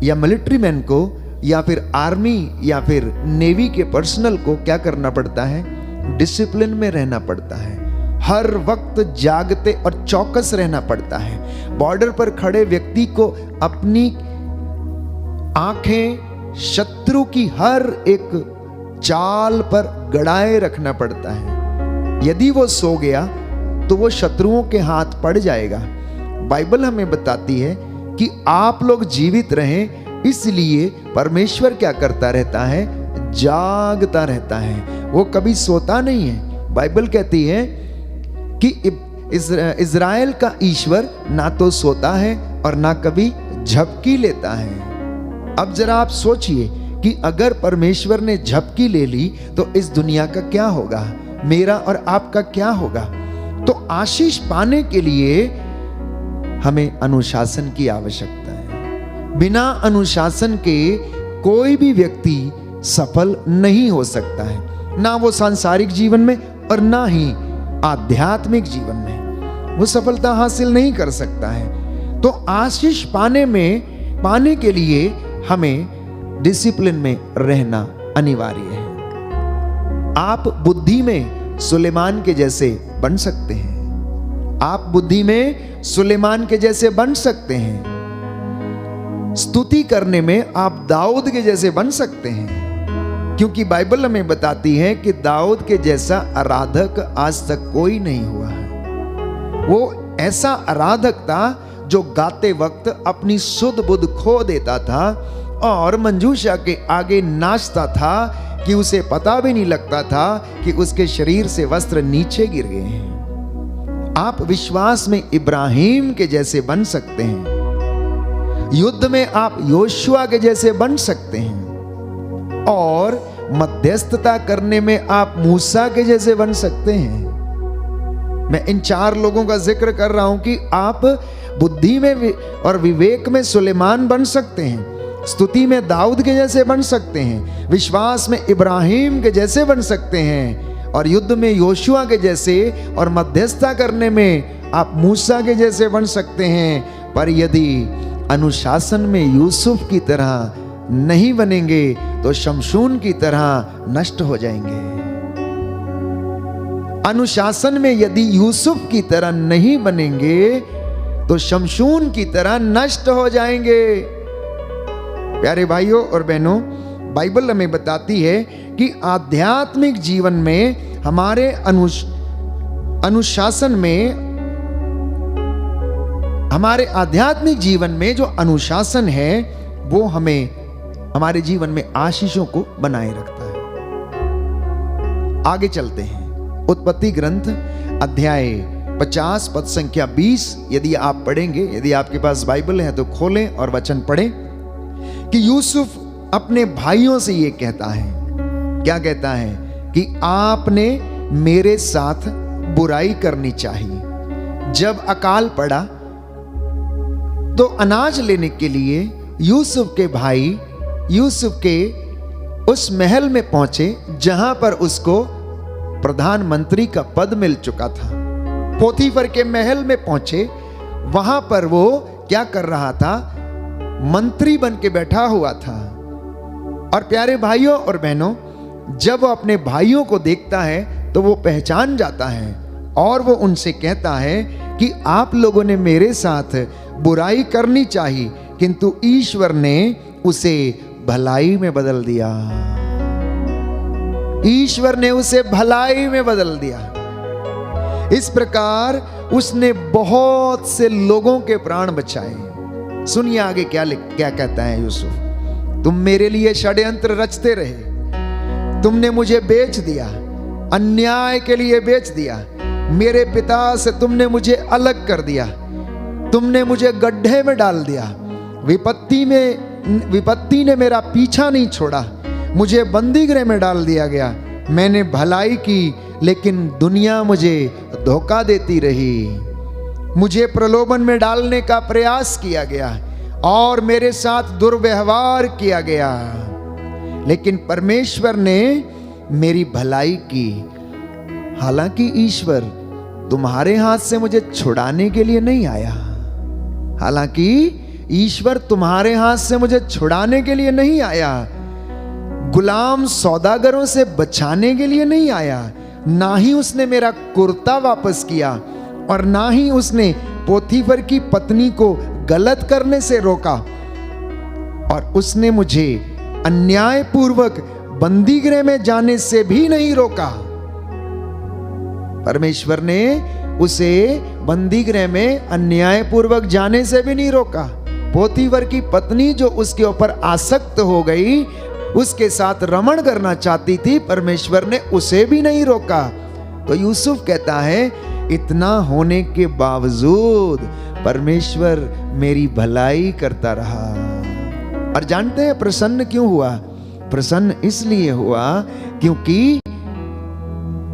या मिलिट्री मैन को या फिर आर्मी या फिर नेवी के पर्सनल को क्या करना पड़ता है? डिसिप्लिन में रहना पड़ता है। हर वक्त जागते और चौकस रहना पड़ता है। बॉर्डर पर खड़े व्यक्ति को अपनी आंखें शत्रु की हर एक चाल पर गड़ाए रखना पड़ता है। यदि वो सो गया तो वो शत्रुओं के हाथ पड़ जाएगा। बाइबल हमें बताती है कि आप लोग जीवित रहें, इसलिए परमेश्वर क्या करता रहता है? जागता रहता है, वो कभी सोता नहीं है। बाइबल कहती है कि इज़राइल का ईश्वर ना तो सोता है और ना कभी झपकी लेता है। अब जरा आप सोचिए कि अगर परमेश्वर ने झपकी ले ली तो इस दुनिया का क्या होगा? मेरा और आपका क्या होगा? तो आशीष पाने के लिए हमें अनुशासन की आवश्यकता है। बिना अनुशासन के कोई भी व्यक्ति सफल नहीं हो सकता है, ना वो सांसारिक जीवन में और ना ही आध्यात्मिक जीवन में वो सफलता हासिल नहीं कर सकता है। तो आशीष पाने के लिए हमें डिसिप्लिन में रहना अनिवार्य है। आप बुद्धि में सुलेमान के जैसे बन सकते हैं। आप बुद्धि में सुलेमान के जैसे बन सकते हैं। स्तुति करने में आप दाऊद के जैसे बन सकते हैं, क्योंकि बाइबल हमें बताती है कि दाऊद के जैसा आराधक आज तक कोई नहीं हुआ है। वो ऐसा आराधक था जो गाते वक्त अपनी सुध बुध खो देता था और मंजूषा के आगे नाचता था कि उसे पता भी नहीं लगता था कि उसके शरीर से वस्त्र नीचे गिर गए हैं। आप विश्वास में इब्राहिम के जैसे बन सकते हैं। युद्ध में आप योशुआ के जैसे बन सकते हैं और मध्यस्थता करने में आप मूसा के जैसे बन सकते हैं। मैं इन 4 लोगों का जिक्र कर रहा हूं कि आप बुद्धि में और विवेक में सुलेमान बन सकते हैं, स्तुति में दाऊद के जैसे बन सकते हैं, विश्वास में इब्राहिम के जैसे बन सकते हैं और युद्ध में योशुआ के जैसे, और मध्यस्थता करने में आप मूसा के जैसे बन सकते हैं। पर यदि अनुशासन में यूसुफ की तरह नहीं बनेंगे तो शमशून की तरह नष्ट हो जाएंगे। अनुशासन में यदि यूसुफ की तरह नहीं बनेंगे तो शमशून की तरह नष्ट हो जाएंगे। प्यारे भाइयों और बहनों, बाइबल हमें बताती है कि आध्यात्मिक जीवन में हमारे अनुशासन में, हमारे आध्यात्मिक जीवन में जो अनुशासन है वो हमें हमारे जीवन में आशीषों को बनाए रखता है। आगे चलते हैं। उत्पत्ति ग्रंथ अध्याय 50 पद संख्या 20 यदि आप पढ़ेंगे, यदि आपके पास बाइबल है तो खोलें और वचन पढ़ें कि यूसुफ अपने भाइयों से ये कहता है, क्या कहता है कि आपने मेरे साथ बुराई करनी चाहिए। जब अकाल पड़ा तो अनाज लेने के लिए यूसुफ के भाई यूसुफ के उस महल में पहुंचे जहां पर उसको प्रधानमंत्री का पद मिल चुका था। पोतीफर के महल में पहुंचे, वहां पर वो क्या कर रहा था? मंत्री बन के बैठा हुआ था। और प्यारे भाइयों और बहनों, जब वो अपने भाइयों को देखता है तो वो पहचान जाता है और वो उनसे कहता है कि आप लोगों ने मेरे साथ बुराई करनी चाहिए, किंतु ईश्वर ने उसे भलाई में बदल दिया। ईश्वर ने उसे भलाई में बदल दिया। इस प्रकार उसने बहुत से लोगों के प्राण बचाए। सुनिए आगे क्या कहता है यूसुफ। तुम मेरे लिए षड्यंत्र रचते रहे, तुमने मुझे बेच दिया, अन्याय के लिए बेच दिया। मेरे पिता से तुमने मुझे अलग कर दिया, तुमने मुझे गड्ढे में डाल दिया। विपत्ति ने मेरा पीछा नहीं छोड़ा, मुझे बंदीगृह में डाल दिया गया। मैंने भलाई की लेकिन दुनिया मुझे धोखा देती रही। मुझे प्रलोभन में डालने का प्रयास किया गया और मेरे साथ दुर्व्यवहार किया गया, लेकिन परमेश्वर ने मेरी भलाई की। हालांकि ईश्वर तुम्हारे हाथ से मुझे छुड़ाने के लिए नहीं आया, हालांकि ईश्वर तुम्हारे हाथ से मुझे छुड़ाने के लिए नहीं आया, गुलाम सौदागरों से बचाने के लिए नहीं आया। ना ही उसने मेरा कुर्ता वापस किया और ना ही उसने पोतीफर की पत्नी को गलत करने से रोका, और उसने मुझे अन्यायपूर्वक बंदीगृह में जाने से भी नहीं रोका। परमेश्वर ने उसे बंदीगृह में अन्यायपूर्वक जाने से भी नहीं रोका। पोतीफर की पत्नी जो उसके ऊपर आसक्त हो गई, उसके साथ रमण करना चाहती थी, परमेश्वर ने उसे भी नहीं रोका। तो यूसुफ कहता है, इतना होने के बावजूद परमेश्वर मेरी भलाई करता रहा। और जानते हैं प्रसन्न क्यों हुआ? प्रसन्न इसलिए हुआ क्योंकि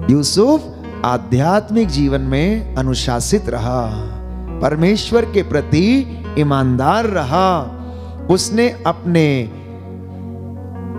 यूसुफ आध्यात्मिक जीवन में अनुशासित रहा, परमेश्वर के प्रति ईमानदार रहा। उसने अपने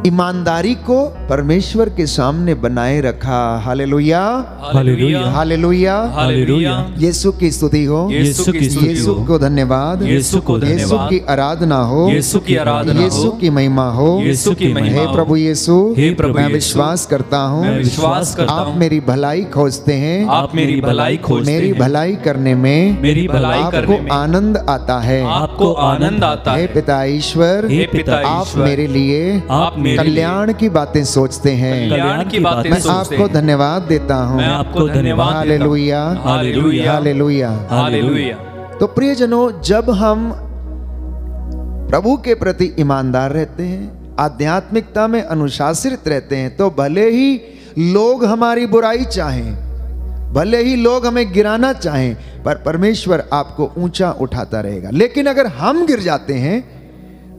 ईमानदारी को परमेश्वर के सामने बनाए रखा। Hallelujah, hallelujah, hallelujah, hallelujah. यीशु की स्तुति हो, यीशु की स्तुति यीशु हो, को धन्यवाद, यीशु को यीशु धन्यवाद, की आराधना हो, यीशु की आराधना यीशु हो, की महिमा हो, यीशु की महिमा हे हो। प्रभु यीशु, हे प्रभु मैं यीशु, विश्वास करता हूँ मैं विश्वास करता आप हूँ, मेरी भलाई खोजते हैं, आप मेरी भलाई खोजते मेरी हैं, भलाई करने में मेरी भलाई करने आपको में आनंद आता है। आपको आनंद आता हे है। पिता ईश्वर, हे पिता आप ईश्वर, मेरे लिए आप मेरे लिए कल्याण की बातें सोचते हैं। कल्याण की बातें मैं सोचते आपको हैं। धन्यवाद देता हूँ। मैं आपको धन्यवाद देता हूँ। Hallelujah, hallelujah, hallelujah, hallelujah. तो प्रियजनों, जब हम प्रभु के प्रति ईमानदार रहते हैं, आध्यात्मिकता में अनुशासित रहते हैं, तो भले ही लोग हमारी बुराई चाहें, भले ही लोग हमें गिराना चाहें, पर परमेश्वर आपको ऊंचा उठाता रहेगा। लेकिन अगर हम गिर जाते हैं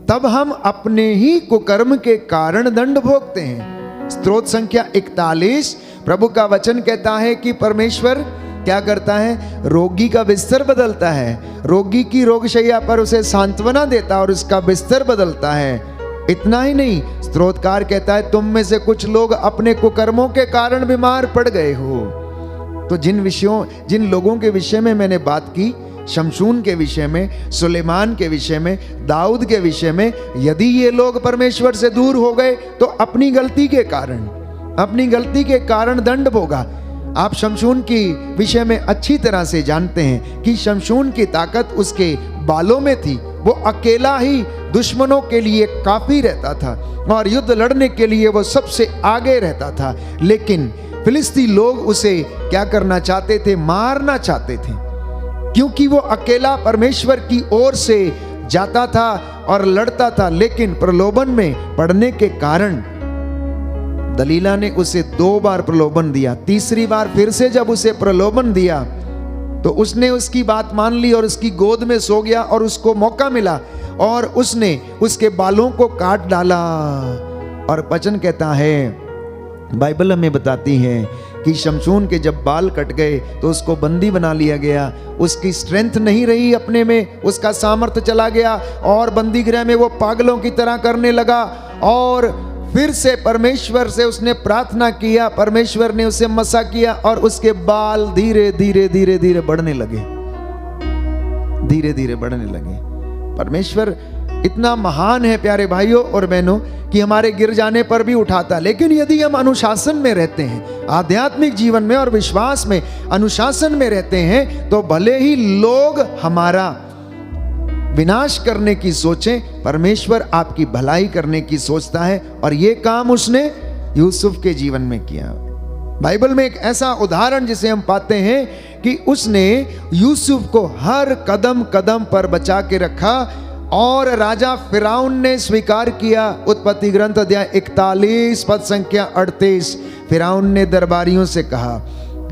तब हम अपने ही कुकर्म के कारण दंड भोगते हैं। स्तोत्र संख्या 41 प्रभु का वचन कहता है कि परमेश्वर क्या करता है? रोगी का बिस्तर बदलता है, रोगी की रोगशैया पर उसे सांत्वना देता है और उसका बिस्तर बदलता है। इतना ही नहीं, स्तोत्रकार कहता है, तुम में से कुछ लोग अपने कुकर्मों के कारण बीमार पड़ गए हो। तो जिन लोगों के विषय में मैंने बात की, शमशून के विषय में, सुलेमान के विषय में, दाऊद के विषय में, यदि ये लोग परमेश्वर से दूर हो गए तो अपनी गलती के कारण दंड भोगा। आप शमशून की विषय में अच्छी तरह से जानते हैं कि शमशून की ताकत उसके बालों में थी। वो अकेला ही दुश्मनों के लिए काफी रहता था और युद्ध लड़ने के लिए वो सबसे आगे रहता था। लेकिन फिलिस्ती लोग उसे क्या करना चाहते थे? मारना चाहते थे, क्योंकि वो अकेला परमेश्वर की ओर से जाता था और लड़ता था। लेकिन प्रलोभन में पड़ने के कारण दलीला ने उसे 2 बार प्रलोभन दिया। तीसरी बार फिर से जब उसे प्रलोभन दिया तो उसने उसकी बात मान ली और उसकी गोद में सो गया और उसको मौका मिला और उसने उसके बालों को काट डाला। और वचन कहता है, बाइबल हमें बताती है कि शमशून के जब बाल कट गए तो उसको बंदी बना लिया गया। उसकी स्ट्रेंथ नहीं रही अपने में, उसका सामर्थ्य चला गया और बंदी गृह में वो पागलों की तरह करने लगा। और फिर से परमेश्वर से उसने प्रार्थना किया, परमेश्वर ने उसे मसा किया और उसके बाल धीरे धीरे धीरे धीरे बढ़ने लगे, धीरे धीरे बढ़ने लगे। परमेश्वर इतना महान है प्यारे भाइयों और बहनों कि हमारे गिर जाने पर भी उठाता। लेकिन यदि हम अनुशासन में रहते हैं, आध्यात्मिक जीवन में और विश्वास में अनुशासन में रहते हैं, तो भले ही लोग हमारा विनाश करने की सोचें, परमेश्वर आपकी भलाई करने की सोचता है। और ये काम उसने यूसुफ के जीवन में किया। बाइबल में एक ऐसा उदाहरण जिसे हम पाते हैं कि उसने यूसुफ को हर कदम कदम पर बचा के रखा और राजा फिरौन ने स्वीकार किया। उत्पत्ति ग्रंथ अध्याय 41 पद संख्या 38। फिरौन ने दरबारियों से कहा,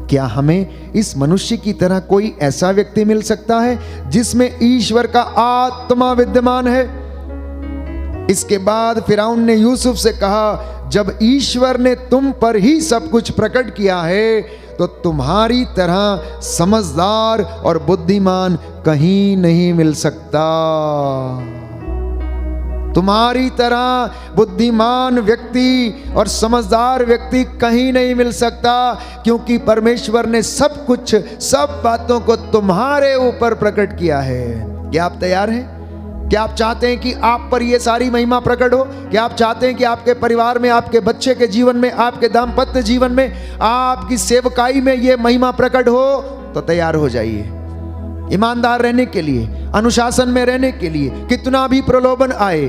क्या हमें इस मनुष्य की तरह कोई ऐसा व्यक्ति मिल सकता है जिसमें ईश्वर का आत्मा विद्यमान है? इसके बाद फिरौन ने यूसुफ से कहा, जब ईश्वर ने तुम पर ही सब कुछ प्रकट किया है तो तुम्हारी तरह समझदार और बुद्धिमान कहीं नहीं मिल सकता। तुम्हारी तरह बुद्धिमान व्यक्ति और समझदार व्यक्ति कहीं नहीं मिल सकता, क्योंकि परमेश्वर ने सब कुछ, सब बातों को तुम्हारे ऊपर प्रकट किया है। क्या आप तैयार हैं? क्या आप चाहते हैं कि आप पर यह सारी महिमा प्रकट हो? क्या आप चाहते हैं कि आपके परिवार में, आपके बच्चे के जीवन में, आपके दाम्पत्य जीवन में, आपकी सेवकाई में यह महिमा प्रकट हो? तो तैयार हो जाइए ईमानदार रहने के लिए, अनुशासन में रहने के लिए। कितना भी प्रलोभन आए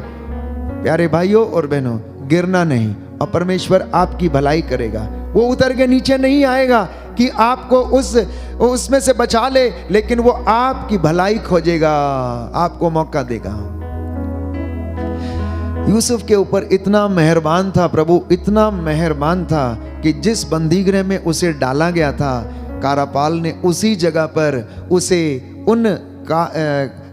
प्यारे भाइयों और बहनों, गिरना नहीं और परमेश्वर आपकी भलाई करेगा। वो उतर के नीचे नहीं आएगा कि आपको उसमें से बचा ले, लेकिन वो आपकी भलाई खोजेगा, आपको मौका देगा। यूसुफ के ऊपर इतना मेहरबान था प्रभु, इतना मेहरबान था कि जिस बंदीगृह में उसे डाला गया था, कारापाल ने उसी जगह पर उसे उन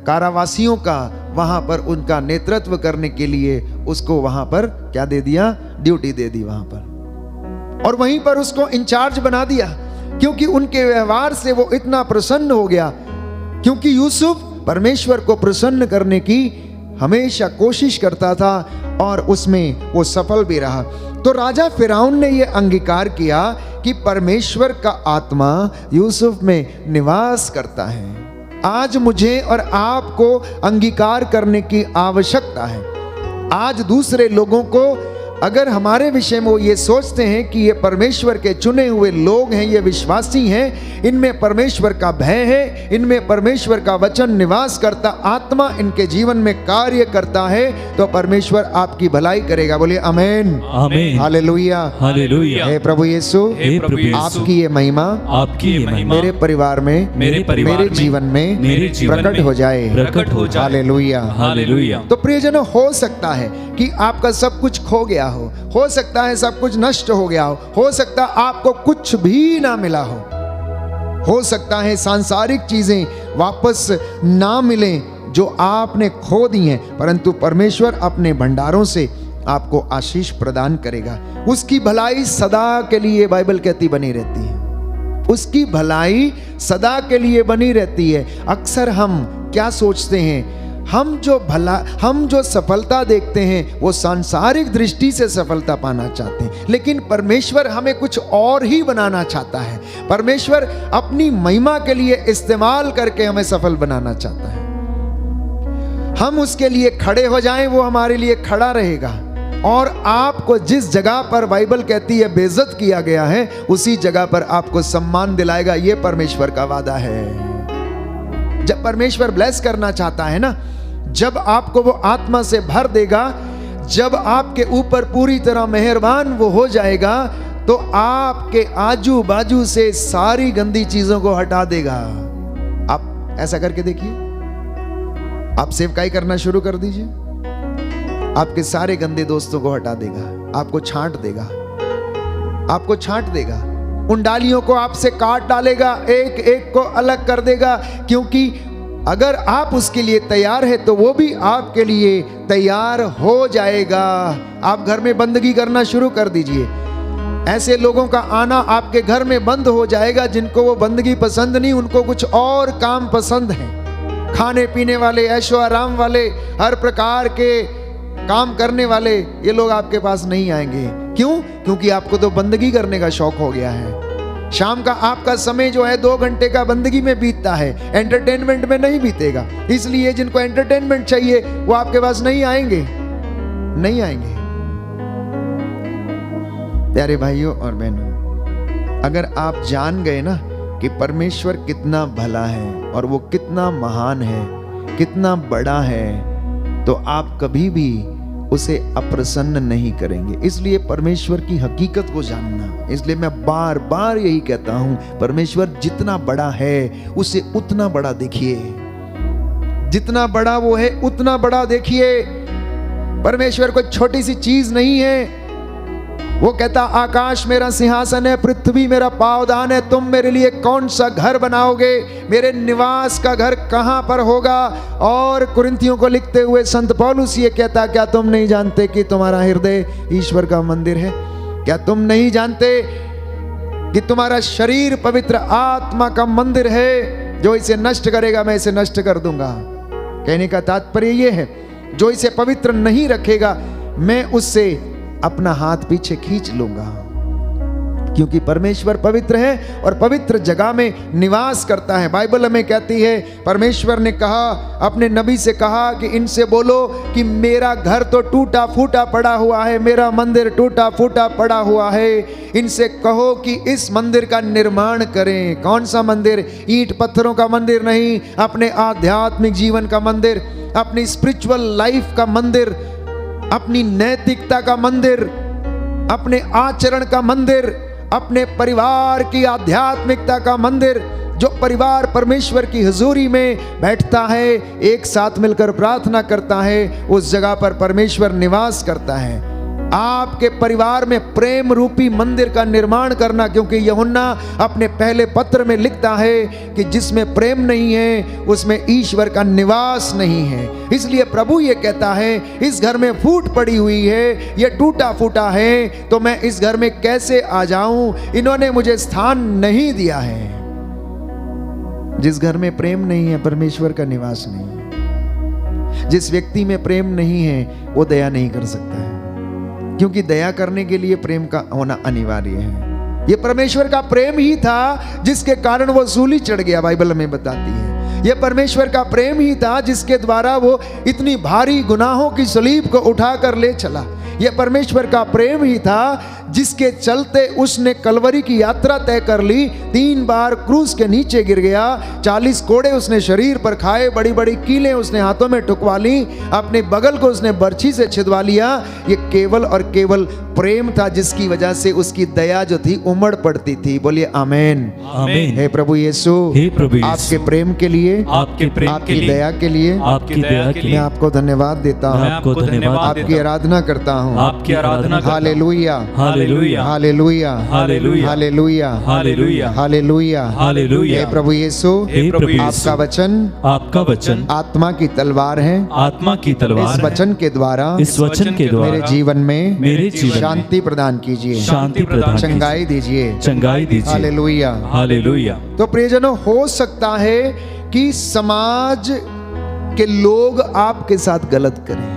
कारावासियों का वहां पर उनका नेतृत्व करने के लिए उसको वहां पर क्या दे दिया? ड्यूटी दे दी वहां पर, और वहीं पर उसको इंचार्ज बना दिया, क्योंकि उनके व्यवहार से वो इतना प्रसन्न हो गया। क्योंकि यूसुफ परमेश्वर को प्रसन्न करने की हमेशा कोशिश करता था और उसमें वो सफल भी रहा। तो राजा फिरौन ने यह अंगीकार किया कि परमेश्वर का आत्मा यूसुफ में निवास करता है। आज मुझे और आपको अंगीकार करने की आवश्यकता है। आज दूसरे लोगों को अगर हमारे विषय में वो ये सोचते हैं कि ये परमेश्वर के चुने हुए लोग हैं, ये विश्वासी हैं, इनमें परमेश्वर का भय है, इनमें परमेश्वर का वचन निवास करता, आत्मा इनके जीवन में कार्य करता है, तो परमेश्वर आपकी भलाई करेगा। बोलिए आमीन, आमीन, हालेलुया, हालेलुया। हे प्रभु यीशु, हे प्रभु यीशु, आपकी ये महिमा, आपकी ये महिमा मेरे परिवार में, मेरे जीवन में प्रकट हो जाए, प्रकट हो जाए। Hallelujah, hallelujah. तो प्रियजनों, हो सकता है कि आपका सब कुछ खो गया हो सकता है सब कुछ नष्ट हो गया हो सकता है आपको कुछ भी ना मिला हो सकता है सांसारिक चीजें वापस ना मिलें जो आपने खो दी हैं, परंतु परमेश्वर अपने भंडारों से आपको आशीष प्रदान करेगा। उसकी भलाई सदा के लिए, बाइबल कहती, बनी रहती है। उसकी भलाई सदा के लिए बनी रहती है। अक्सर हम क्या सोचते हैं, हम जो सफलता देखते हैं वो सांसारिक दृष्टि से सफलता पाना चाहते हैं, लेकिन परमेश्वर हमें कुछ और ही बनाना चाहता है। परमेश्वर अपनी महिमा के लिए इस्तेमाल करके हमें सफल बनाना चाहता है। हम उसके लिए खड़े हो जाएं, वो हमारे लिए खड़ा रहेगा। और आपको जिस जगह पर बाइबल कहती है बेइज्जत किया गया है, उसी जगह पर आपको सम्मान दिलाएगा। यह परमेश्वर का वादा है। जब परमेश्वर ब्लेस करना चाहता है ना, जब आपको वो आत्मा से भर देगा, जब आपके ऊपर पूरी तरह मेहरबान वो हो जाएगा, तो आपके आजू बाजू से सारी गंदी चीजों को हटा देगा। आप ऐसा करके देखिए, आप सेवकाई करना शुरू कर दीजिए, आपके सारे गंदे दोस्तों को हटा देगा, आपको छांट देगा, आपको छांट देगा, उन डालियों को आपसे काट डालेगा, एक एक को अलग कर देगा। क्योंकि अगर आप उसके लिए तैयार है तो वो भी आपके लिए तैयार हो जाएगा। आप घर में बंदगी करना शुरू कर दीजिए। ऐसे लोगों का आना आपके घर में बंद हो जाएगा जिनको वो बंदगी पसंद नहीं, उनको कुछ और काम पसंद है। खाने पीने वाले, ऐशो आराम वाले, हर प्रकार के काम करने वाले, ये लोग आपके पास नहीं आएंगे। क्यों? क्योंकि आपको तो बंदगी करने का शौक हो गया है। शाम का आपका समय जो है 2 घंटे का बंदगी में बीतता है, एंटरटेनमेंट में नहीं बीतेगा। इसलिए जिनको एंटरटेनमेंट चाहिए वो आपके पास नहीं आएंगे, नहीं आएंगे। प्यारे भाइयों और बहनों, अगर आप जान गए ना कि परमेश्वर कितना भला है और वो कितना महान है, कितना बड़ा है, तो आप कभी भी उसे अप्रसन्न नहीं करेंगे। इसलिए परमेश्वर की हकीकत को जानना, इसलिए मैं बार बार यही कहता हूं, परमेश्वर जितना बड़ा है उसे उतना बड़ा देखिए, जितना बड़ा वो है उतना बड़ा देखिए। परमेश्वर कोई छोटी सी चीज नहीं है। वो कहता, आकाश मेरा सिंहासन है, पृथ्वी मेरा पावदान है, तुम मेरे लिए कौन सा घर बनाओगे, मेरे निवास का घर कहां पर होगा। और कुरिन्थियों को लिखते हुए संत पौलुस ये कहता, क्या तुम नहीं जानते कि तुम्हारा हृदय ईश्वर का मंदिर है? क्या तुम नहीं जानते कि तुम्हारा शरीर पवित्र आत्मा का मंदिर है? जो इसे नष्ट करेगा मैं इसे नष्ट कर दूंगा। कहने का तात्पर्य यह है, जो इसे पवित्र नहीं रखेगा मैं उससे अपना हाथ पीछे खींच लूंगा। क्योंकि परमेश्वर पवित्र है और पवित्र जगह में निवास करता है। बाइबल हमें कहती है, परमेश्वर ने कहा, अपने नबी से कहा कि इनसे बोलो कि मेरा घर तो टूटा फूटा पड़ा हुआ है, मेरा मंदिर टूटा फूटा पड़ा हुआ है। इनसे कहो कि इस मंदिर का निर्माण करें। कौन सा मंदिर? ईंट पत्थरों का मंदिर नहीं, अपने आध्यात्मिक जीवन का मंदिर, अपनी स्पिरिचुअल लाइफ का मंदिर, अपनी नैतिकता का मंदिर, अपने आचरण का मंदिर, अपने परिवार की आध्यात्मिकता का मंदिर। जो परिवार परमेश्वर की हुजूरी में बैठता है, एक साथ मिलकर प्रार्थना करता है, उस जगह पर परमेश्वर निवास करता है। आपके परिवार में प्रेम रूपी मंदिर का निर्माण करना, क्योंकि यूहन्ना अपने पहले पत्र में लिखता है कि जिसमें प्रेम नहीं है उसमें ईश्वर का निवास नहीं है। इसलिए प्रभु ये कहता है, इस घर में फूट पड़ी हुई है, ये टूटा फूटा है, तो मैं इस घर में कैसे आ जाऊं? इन्होंने मुझे स्थान नहीं दिया है। जिस घर में प्रेम नहीं है, परमेश्वर का निवास नहीं है। जिस व्यक्ति में प्रेम नहीं है वो दया नहीं कर सकता है, क्योंकि दया करने के लिए प्रेम का होना अनिवार्य है। ये परमेश्वर का प्रेम ही था जिसके कारण वो सूली चढ़ गया, बाइबल हमें बताती है। ये परमेश्वर का प्रेम ही था जिसके द्वारा वो इतनी भारी गुनाहों की सलीब को उठाकर ले चला। ये परमेश्वर का प्रेम ही था जिसके चलते उसने कलवरी की यात्रा तय कर ली, 3 बार क्रूस के नीचे गिर गया, 40 कोड़े उसने शरीर पर खाए, बड़ी बड़ी कीलें उसने हाथों में ठुकवा ली, अपने बगल को उसने बर्छी से छिदवा लिया। ये केवल और केवल प्रेम था जिसकी वजह से उसकी दया जो थी उमड़ पड़ती थी। बोलिए आमेन। आमेन। हे प्रभु यीशु, हे प्रभु यीशु, आपके प्रेम के लिए, आपके प्रेम के आपकी लिए, दया के लिए, आपकी दया के मैं लिए आपको धन्यवाद देता मैं हूँ, आपको धन्यवाद आपकी आराधना करता हूँ। आपकी आराधना करता हूँ। Hallelujah, hallelujah, hallelujah, hallelujah, hallelujah, hallelujah, hallelujah, hallelujah. हे प्रभु यीशु, हे प्रभु यीशु, आपका वचन, आपका वचन आत्मा की तलवार है। आत्मा की तलवार इस है। वचन के द्वारा, इस वचन के द्वारा मेरे जीवन में, मेरे जीवन में शांति प्रदान कीजिए, शांति प्रदान कीजिए, चंगाई दीजिए, चंगाई दीजिए। Hallelujah, hallelujah. तो प्रियजनों, हो सकता है कि समाज के लोग आपके साथ गलत करें।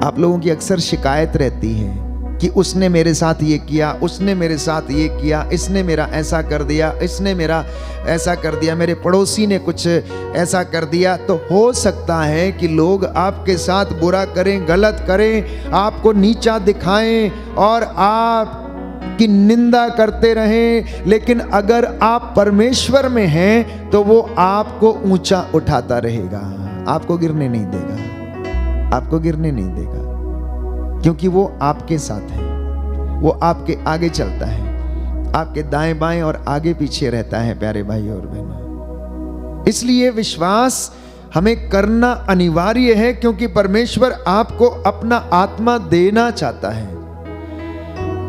आप लोगों की अक्सर शिकायत रहती है कि उसने मेरे साथ ये किया, उसने मेरे साथ ये किया, इसने मेरा ऐसा कर दिया, इसने मेरा ऐसा कर दिया, मेरे पड़ोसी ने कुछ ऐसा कर दिया। तो हो सकता है कि लोग आपके साथ बुरा करें, गलत करें, आपको नीचा दिखाएं और आप की निंदा करते रहें, लेकिन अगर आप परमेश्वर में हैं तो वो आपको ऊंचा उठाता रहेगा, आपको गिरने नहीं देगा, आपको गिरने नहीं देगा, क्योंकि वो आपके साथ है, वो आपके आगे चलता है, आपके दाएं बाएं और आगे पीछे रहता है। प्यारे भाई और बहनों, इसलिए विश्वास हमें करना अनिवार्य है, क्योंकि परमेश्वर आपको अपना आत्मा देना चाहता है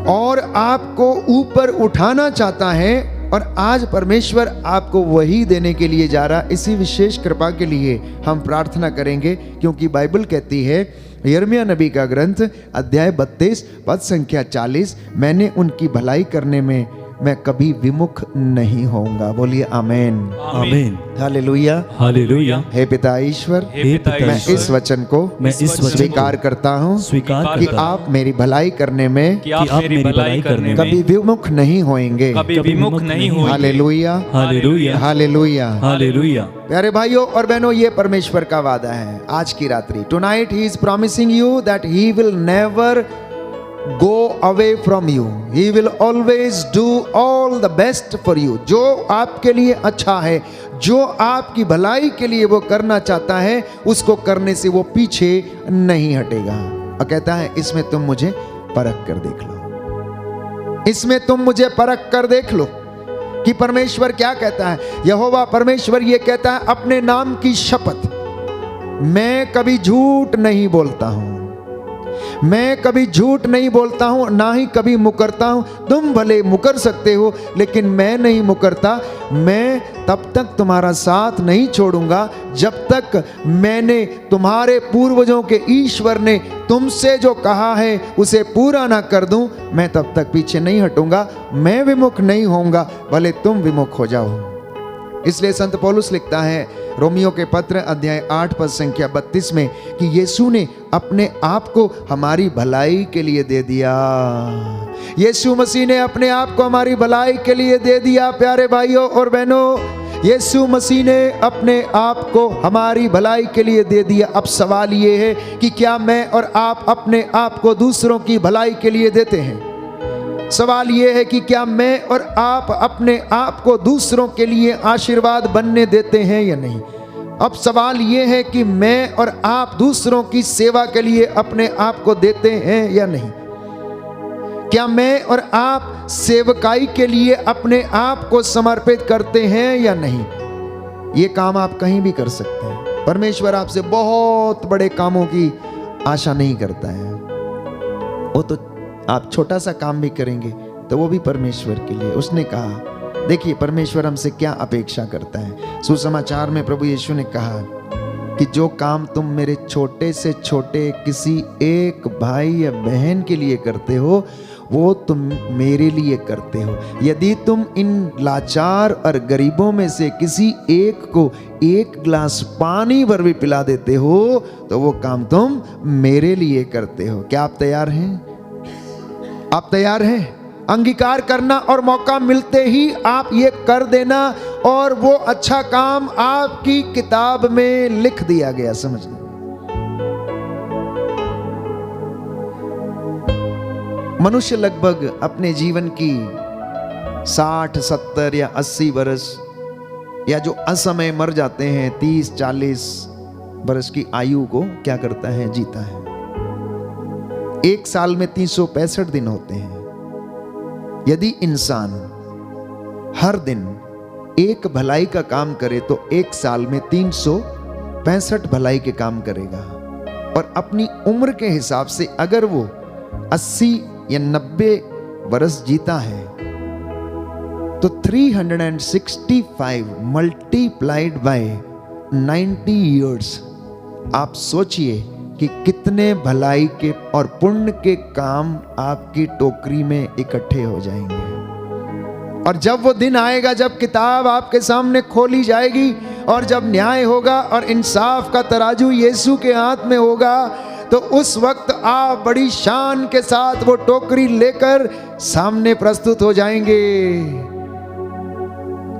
और आपको ऊपर उठाना चाहता है, और आज परमेश्वर आपको वही देने के लिए जा रहा। इसी विशेष कृपा के लिए हम प्रार्थना करेंगे, क्योंकि बाइबल कहती है, यिर्मयाह नबी का ग्रंथ अध्याय 32 पद संख्या 40, मैंने उनकी भलाई करने में मैं कभी विमुख नहीं होऊंगा। बोलिए आमेन, आमीन, हालेलुया, हालेलुया। हे पिता ईश्वर, हे पिता मैं ईश्वर, इस वचन को स्वीकार करता हूँ स्वीकार कि करता हूँ आप मेरी भलाई करने में कि आप मेरी भलाई करने में कभी विमुख नहीं होएंगे। कभी विमुख नहीं होंगे। Hallelujah, hallelujah, hallelujah. हालेलुया। प्यारे भाइयों और बहनों, ये परमेश्वर का वादा है आज की रात्रि। Tonight he is promising you that he will never go away from you, he will always do all the best for you। जो आपके लिए अच्छा है, जो आपकी भलाई के लिए वो करना चाहता है, उसको करने से वो पीछे नहीं हटेगा। और कहता है, इसमें तुम मुझे परख कर देख लो, इसमें तुम मुझे परख कर देख लो कि परमेश्वर क्या कहता है। यहोवा परमेश्वर ये कहता है, अपने नाम की शपथ, मैं कभी झूठ नहीं बोलता हूं, मैं कभी झूठ नहीं बोलता हूं, ना ही कभी मुकरता हूं। तुम भले मुकर सकते हो, लेकिन मैं नहीं मुकरता। मैं तब तक तुम्हारा साथ नहीं छोड़ूंगा जब तक मैंने तुम्हारे पूर्वजों के ईश्वर ने तुमसे जो कहा है उसे पूरा ना कर दूं, मैं तब तक पीछे नहीं हटूंगा। मैं विमुख नहीं होऊंगा, भले तुम विमुख हो जाओ। इसलिए संत पौलुस लिखता है रोमियो के पत्र अध्याय 8 पद संख्या 32 में कि यीशु ने अपने आप को हमारी भलाई के लिए दे दिया। यीशु मसीह ने अपने आप को हमारी भलाई के लिए दे दिया। प्यारे भाइयों और बहनों, यीशु मसीह ने अपने आप को हमारी भलाई के लिए दे दिया। अब सवाल ये है कि क्या मैं और आप अपने आप को दूसरों की भलाई के लिए देते हैं? सवाल यह है कि क्या मैं और आप अपने आप को दूसरों के लिए आशीर्वाद बनने देते हैं या नहीं? अब सवाल यह है कि मैं और आप दूसरों की सेवा के लिए अपने आप को देते हैं या नहीं? क्या मैं और आप सेवकाई के लिए अपने आप को समर्पित करते हैं या नहीं? ये काम आप कहीं भी कर सकते हैं। परमेश्वर आपसे बहुत बड़े कामों की आशा नहीं करता है। वो तो आप छोटा सा काम भी करेंगे तो वो भी परमेश्वर के लिए। उसने कहा, देखिए परमेश्वर हमसे क्या अपेक्षा करता है। सुसमाचार में प्रभु यीशु ने कहा कि जो काम तुम मेरे छोटे से छोटे किसी एक भाई या बहन के लिए करते हो, वो तुम मेरे लिए करते हो। यदि तुम इन लाचार और गरीबों में से किसी एक को एक गिलास पानी भर भी पिला देते हो, तो वो काम तुम मेरे लिए करते हो। क्या आप तैयार हैं? आप तैयार हैं? अंगीकार करना और मौका मिलते ही आप ये कर देना, और वो अच्छा काम आपकी किताब में लिख दिया गया। समझना, मनुष्य लगभग अपने जीवन की 60, 70 या 80 वर्ष, या जो असमय मर जाते हैं 30, 40 वर्ष की आयु को क्या करता है? जीता है। एक साल में 365 दिन होते हैं। यदि इंसान हर दिन एक भलाई का काम करे तो एक साल में 365 भलाई के काम करेगा। और अपनी उम्र के हिसाब से अगर वो 80 या 90 वर्ष जीता है तो 365 मल्टीप्लाइड बाय 90 ईयर्स, आप सोचिए कि कितने भलाई के और पुण्य के काम आपकी टोकरी में इकट्ठे हो जाएंगे। और जब वो दिन आएगा जब किताब आपके सामने खोली जाएगी और जब न्याय होगा और इंसाफ का तराजू यीशु के हाथ में होगा, तो उस वक्त आप बड़ी शान के साथ वो टोकरी लेकर सामने प्रस्तुत हो जाएंगे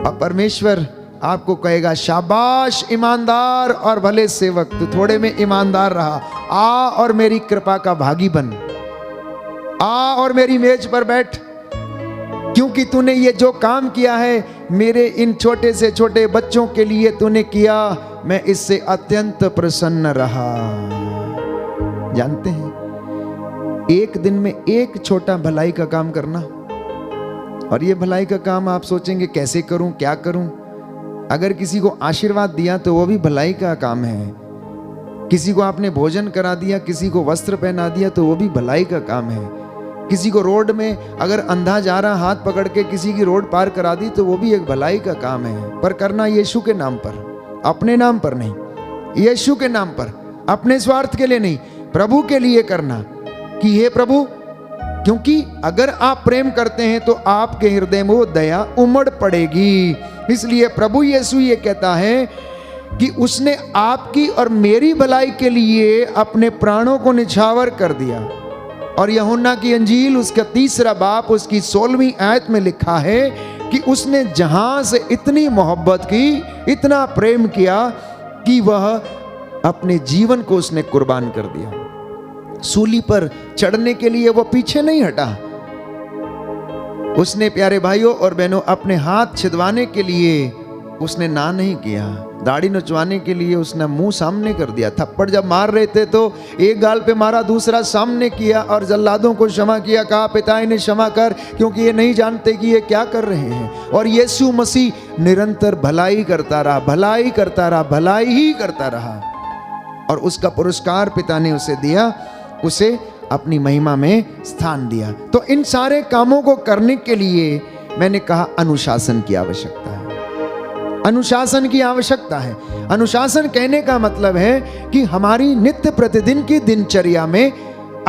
और परमेश्वर आपको कहेगा, शाबाश ईमानदार और भले सेवक, तू थोड़े में ईमानदार रहा, आ और मेरी कृपा का भागी बन, आ और मेरी मेज पर बैठ, क्योंकि तूने ये जो काम किया है मेरे इन छोटे से छोटे बच्चों के लिए तूने किया, मैं इससे अत्यंत प्रसन्न रहा। जानते हैं, एक दिन में एक छोटा भलाई का काम करना, और ये भलाई का काम आप सोचेंगे कैसे करूं, क्या करूं। अगर किसी को आशीर्वाद दिया तो वो भी भलाई का काम है, किसी को आपने भोजन करा दिया, किसी को वस्त्र पहना दिया तो वो भी भलाई का काम है, किसी को रोड में अगर अंधा जा रहा हाथ पकड़ के किसी की रोड पार करा दी तो वो भी एक भलाई का काम है। पर करना यीशु के नाम पर, अपने नाम पर नहीं, यीशु के नाम पर, अपने स्वार्थ के लिए नहीं, प्रभु के लिए करना कि हे प्रभु, क्योंकि अगर आप प्रेम करते हैं तो आपके हृदय में वो दया उमड़ पड़ेगी। इसलिए प्रभु यीशु ये कहता है कि उसने आपकी और मेरी भलाई के लिए अपने प्राणों को निछावर कर दिया। और यूहन्ना की अंजील उसका 3 बाब उसकी 16वीं आयत में लिखा है कि उसने जहां से इतनी मोहब्बत की, इतना प्रेम किया कि वह अपने जीवन को उसने कुर्बान कर दिया। सूली पर चढ़ने के लिए वो पीछे नहीं हटा। उसने प्यारे भाइयों और बहनों अपने हाथ छिदवाने के लिए उसने ना नहीं किया, दाढ़ी नचवाने के लिए उसने मुंह सामने कर दिया। थप्पड़ जब मार रहे थे तो एक गाल पे मारा, दूसरा सामने किया और जल्लादों को क्षमा किया, कहा पिता इन्हें क्षमा कर, क्योंकि ये नहीं जानते कि ये क्या कर रहे हैं। और यीशु मसीह निरंतर भलाई करता रहा, भलाई करता रहा, भलाई ही करता रहा, और उसका पुरस्कार पिता ने उसे दिया, उसे अपनी महिमा में स्थान दिया। तो इन सारे कामों को करने के लिए मैंने कहा अनुशासन की आवश्यकता है, अनुशासन की आवश्यकता है। अनुशासन कहने का मतलब है कि हमारी नित्य प्रतिदिन की दिनचर्या में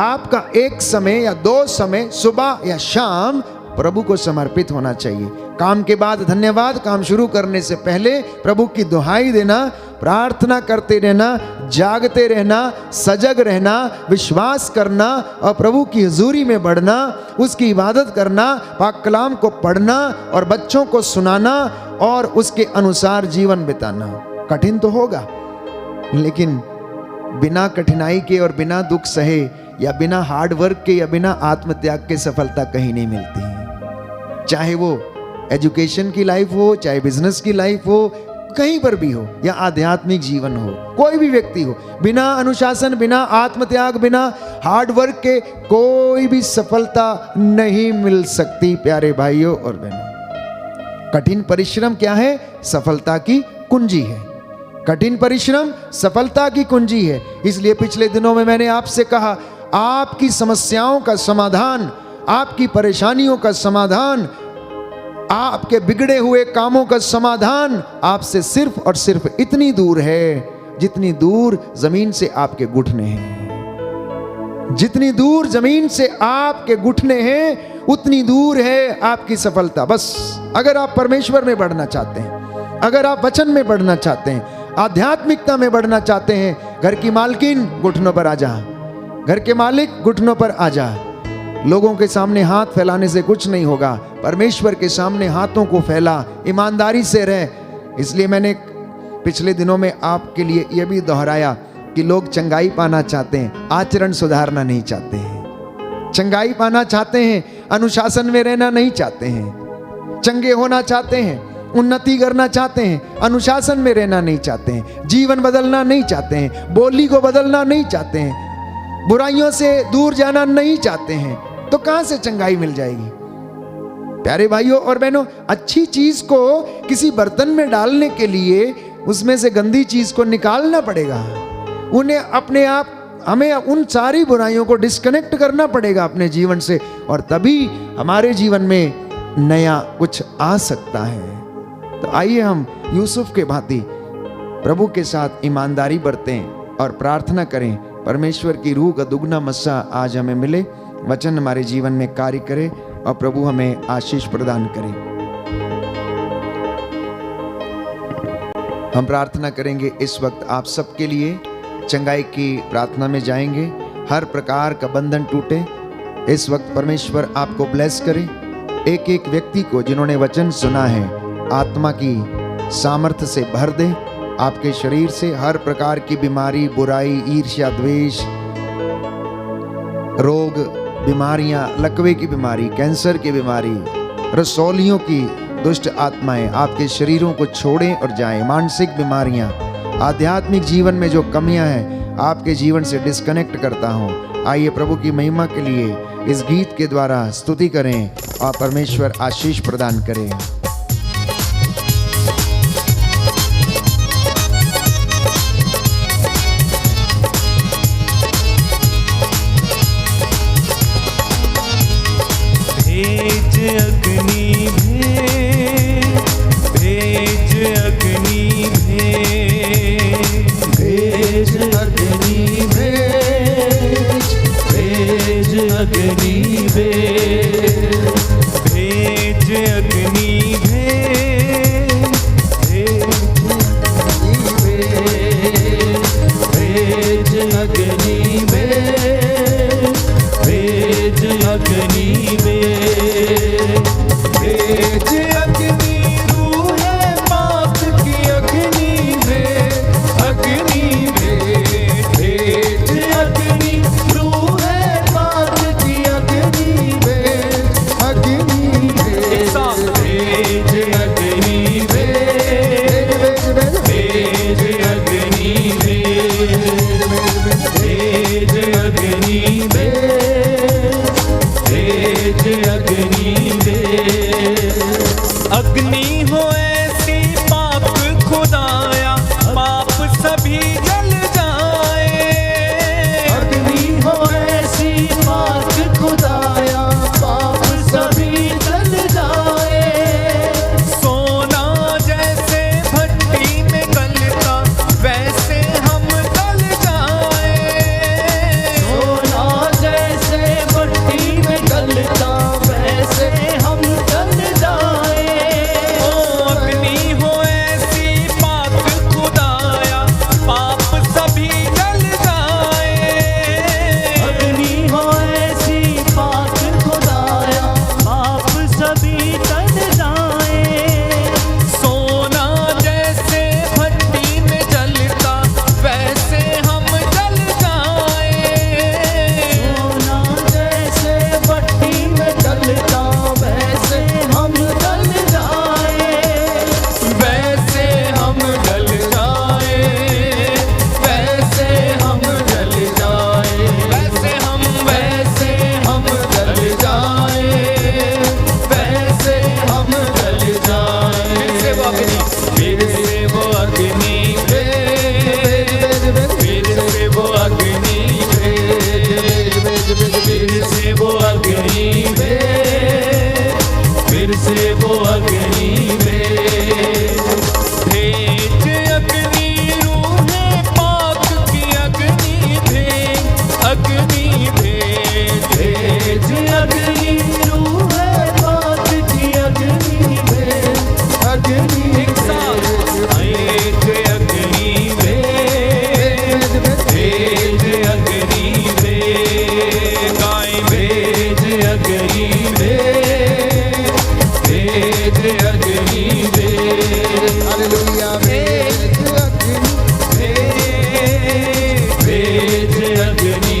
आपका एक समय या 2 समय सुबह या शाम प्रभु को समर्पित होना चाहिए। काम के बाद धन्यवाद, काम शुरू करने से पहले प्रभु की दुहाई देना, प्रार्थना करते रहना, जागते रहना, सजग रहना, विश्वास करना और प्रभु की हुजूरी में बढ़ना, उसकी इबादत करना, पाक कलाम को पढ़ना और बच्चों को सुनाना और उसके अनुसार जीवन बिताना। कठिन तो होगा, लेकिन बिना कठिनाई के और बिना दुख सहे या बिना हार्ड वर्क के या बिना आत्मत्याग के सफलता कहीं नहीं मिलती है। चाहे वो एजुकेशन की लाइफ हो, चाहे बिजनेस की लाइफ हो, कहीं पर भी हो, या आध्यात्मिक जीवन हो, कोई भी व्यक्ति हो, बिना अनुशासन, बिना आत्मत्याग, बिना हार्ड वर्क के कोई भी सफलता नहीं मिल सकती। प्यारे भाइयों और बहनों, कठिन परिश्रम क्या है? सफलता की कुंजी है। कठिन परिश्रम सफलता की कुंजी है। इसलिए पिछले दिनों में मैंने आपसे कहा, आपकी समस्याओं का समाधान, आपकी परेशानियों का समाधान, आपके बिगड़े हुए कामों का समाधान आपसे सिर्फ और सिर्फ इतनी दूर है जितनी दूर जमीन से आपके घुटने हैं। जितनी दूर जमीन से आपके घुटने हैं उतनी दूर है आपकी सफलता। बस अगर आप परमेश्वर में बढ़ना चाहते हैं, अगर आप वचन में बढ़ना चाहते हैं, आध्यात्मिकता में बढ़ना चाहते हैं, घर की मालकिन घुटनों पर आ जा, घर के मालिक घुटनों पर आ जा। लोगों के सामने हाथ फैलाने से कुछ नहीं होगा, परमेश्वर के सामने हाथों को फैला, ईमानदारी से रह। इसलिए मैंने पिछले दिनों में आपके लिए यह भी दोहराया कि लोग चंगाई पाना चाहते हैं, आचरण सुधारना नहीं चाहते हैं। चंगाई पाना चाहते हैं, अनुशासन में रहना नहीं चाहते हैं। चंगे होना चाहते हैं, उन्नति करना चाहते हैं, अनुशासन में रहना नहीं चाहते हैं, जीवन बदलना नहीं चाहते हैं, बोली को बदलना नहीं चाहते हैं, बुराइयों से दूर जाना नहीं चाहते हैं, तो कहां से चंगाई मिल जाएगी? प्यारे भाइयों और बहनों, अच्छी चीज को किसी बर्तन में डालने के लिए उसमें से गंदी चीज को निकालना पड़ेगा। उन्हें अपने आप, हमें उन सारी बुराइयों को डिस्कनेक्ट करना पड़ेगा अपने जीवन से, और तभी हमारे जीवन में नया कुछ आ सकता है। तो आइए हम यूसुफ के भांति प्रभु के साथ ईमानदारी बरतें और प्रार्थना करें, परमेश्वर की रूह का दुगना मस्सा आज हमें मिले, वचन हमारे जीवन में कार्य करे और प्रभु हमें आशीष प्रदान करे। हम प्रार्थना करेंगे इस वक्त आप सबके लिए चंगाई की प्रार्थना में जाएंगे। हर प्रकार का बंधन टूटे। इस वक्त परमेश्वर आपको ब्लेस करे। एक एक व्यक्ति को जिन्होंने वचन सुना है आत्मा की सामर्थ्य से भर दे। आपके शरीर से हर प्रकार की बीमारी, बुराई, ईर्ष्या, द्वेष, रोग, बीमारियां, लकवे की बीमारी, कैंसर की बीमारी, रसौलियों की दुष्ट आत्माएं आपके शरीरों को छोड़ें और जाएं। मानसिक बीमारियां, आध्यात्मिक जीवन में जो कमियां हैं आपके जीवन से डिस्कनेक्ट करता हूं। आइए प्रभु की महिमा के लिए इस गीत के द्वारा स्तुति करें और परमेश्वर आशीष प्रदान करें। भेज अग्नि भेज अग्नि भेज अग्नि भेज अग्नि भेज अग्नि भेज अग्नि भेज अग्नि भेज अग्नि रूह पाप की अग्नि अग्नि भेज अग्नि रूह पाप की अग्नि अग्नि भेज अग्नि भेज अग्नि भेज अग्नि भेज अग्नि अग्नि हो ऐसी पाप खुदाया पाप सभी जल जाए। अग्नि हो ऐसी पाप खुदाया पाप सभी जल जाए। सोना जैसे भट्टी में गलता वैसे हम गल जाए। सोना जैसे भट्टी में गलता वैसे हम गल जाए। ओ अग्नि हो ऐसी पाक खुदाया पाप सभी जल जाए। अग्नि हो ऐसी पाक खुदाया पाप सभी जल जाए। सोना जैसे भट्टी में जलता वैसे हम जल जाए। सोना जैसे भट्टी में जलता वैसे हम जल जाए। वैसे हम जल जाए। वैसे हम जल जाए। वैसे हम जल जाए। वैसे हम जल जाए। फिर से वो अग्नि फिर से वो अग्नि फिर से वो अग्नि फिर से वो अग्नि भेज अग्नि रूह पाक की अग्नि अग्नि भेज अग्नि रूह पाक की अग्नि अग्नि भेज अग्नि भेज अग्नि गाय भेज अग्नि भेज अग्नि हालेलुया। भेज अग्नि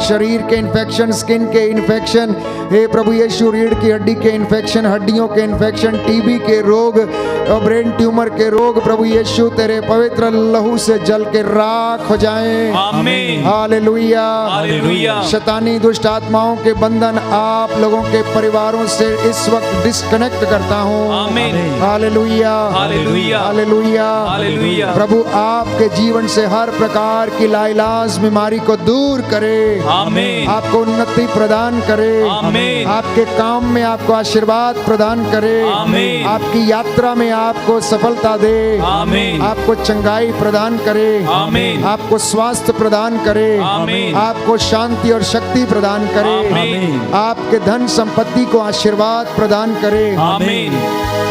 शरीर के इन्फेक्शन, स्किन के इन्फेक्शन, हे प्रभु यीशु रीढ़ की हड्डी के इन्फेक्शन, हड्डियों के इन्फेक्शन, टीबी के रोग और ब्रेन ट्यूमर के रोग प्रभु यीशु तेरे पवित्र लहू से जल के राख हो जाएं। आमीन। हालेलुया। हालेलुया। शैतानी दुष्ट आत्माओं के बंधन आप लोगों के परिवारों से इस वक्त डिस्कनेक्ट करता हूँ। आमीन। हालेलुया। हालेलुया। हालेलुया। हालेलुया। प्रभु आपके जीवन से हर प्रकार की लाइलाज बीमारी को दूर करे। आमीन। आपको उन्नति प्रदान करे। आमीन। आपके काम में आपको आशीर्वाद प्रदान करे। आमीन। आपकी यात्रा में आपको सफलता दे। आमीन। आपको चंगाई प्रदान करे। आमीन। आपको स्वास्थ्य प्रदान करे। आमीन। आपको शांति और शक्ति प्रदान करे। आमीन। आपके धन संपत्ति को आशीर्वाद प्रदान करे। आमीन।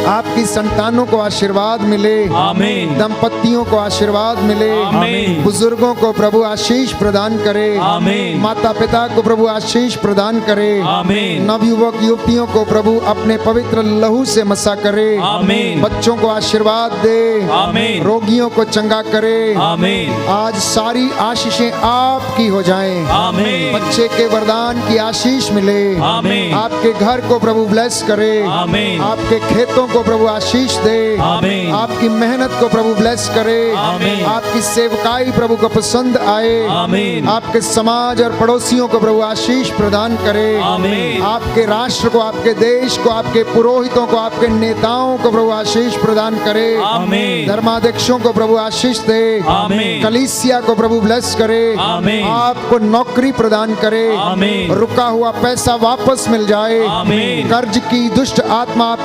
आपकी संतानों को आशीर्वाद मिले। आमीन। दंपतियों को आशीर्वाद मिले। आमीन। बुजुर्गों को प्रभु आशीष प्रदान करे। आमीन। माता पिता को प्रभु आशीष प्रदान करे। आमीन। नवयुवक युवतियों को प्रभु अपने पवित्र लहू से मसा करे। आमीन। बच्चों को आशीर्वाद दे। आमीन। रोगियों को चंगा करे। आमीन। आज सारी आशीषें आपकी हो जाएं। आमीन। बच्चे के वरदान की आशीष मिले। आमीन। आपके घर को प्रभु ब्लेस करे। आमीन। आपके खेतों को प्रभु आशीष दे। आमीन। आपकी मेहनत को प्रभु ब्लेस करे। आमीन। आपकी सेवकाई प्रभु को पसंद आए। आमीन। आपके समाज और पड़ोसियों को प्रभु आशीष प्रदान करे। आमीन। आपके राष्ट्र को, आपके देश को, आपके पुरोहितों को, आपके नेताओं को प्रभु आशीष प्रदान करे। आमीन। धर्माध्यक्षों को प्रभु आशीष दे। आमीन। कलीसिया को प्रभु ब्लेस करे। आमीन। आपको नौकरी प्रदान करे। आमीन। रुका हुआ पैसा वापस मिल जाए। आमीन। कर्ज की दुष्ट आत्मा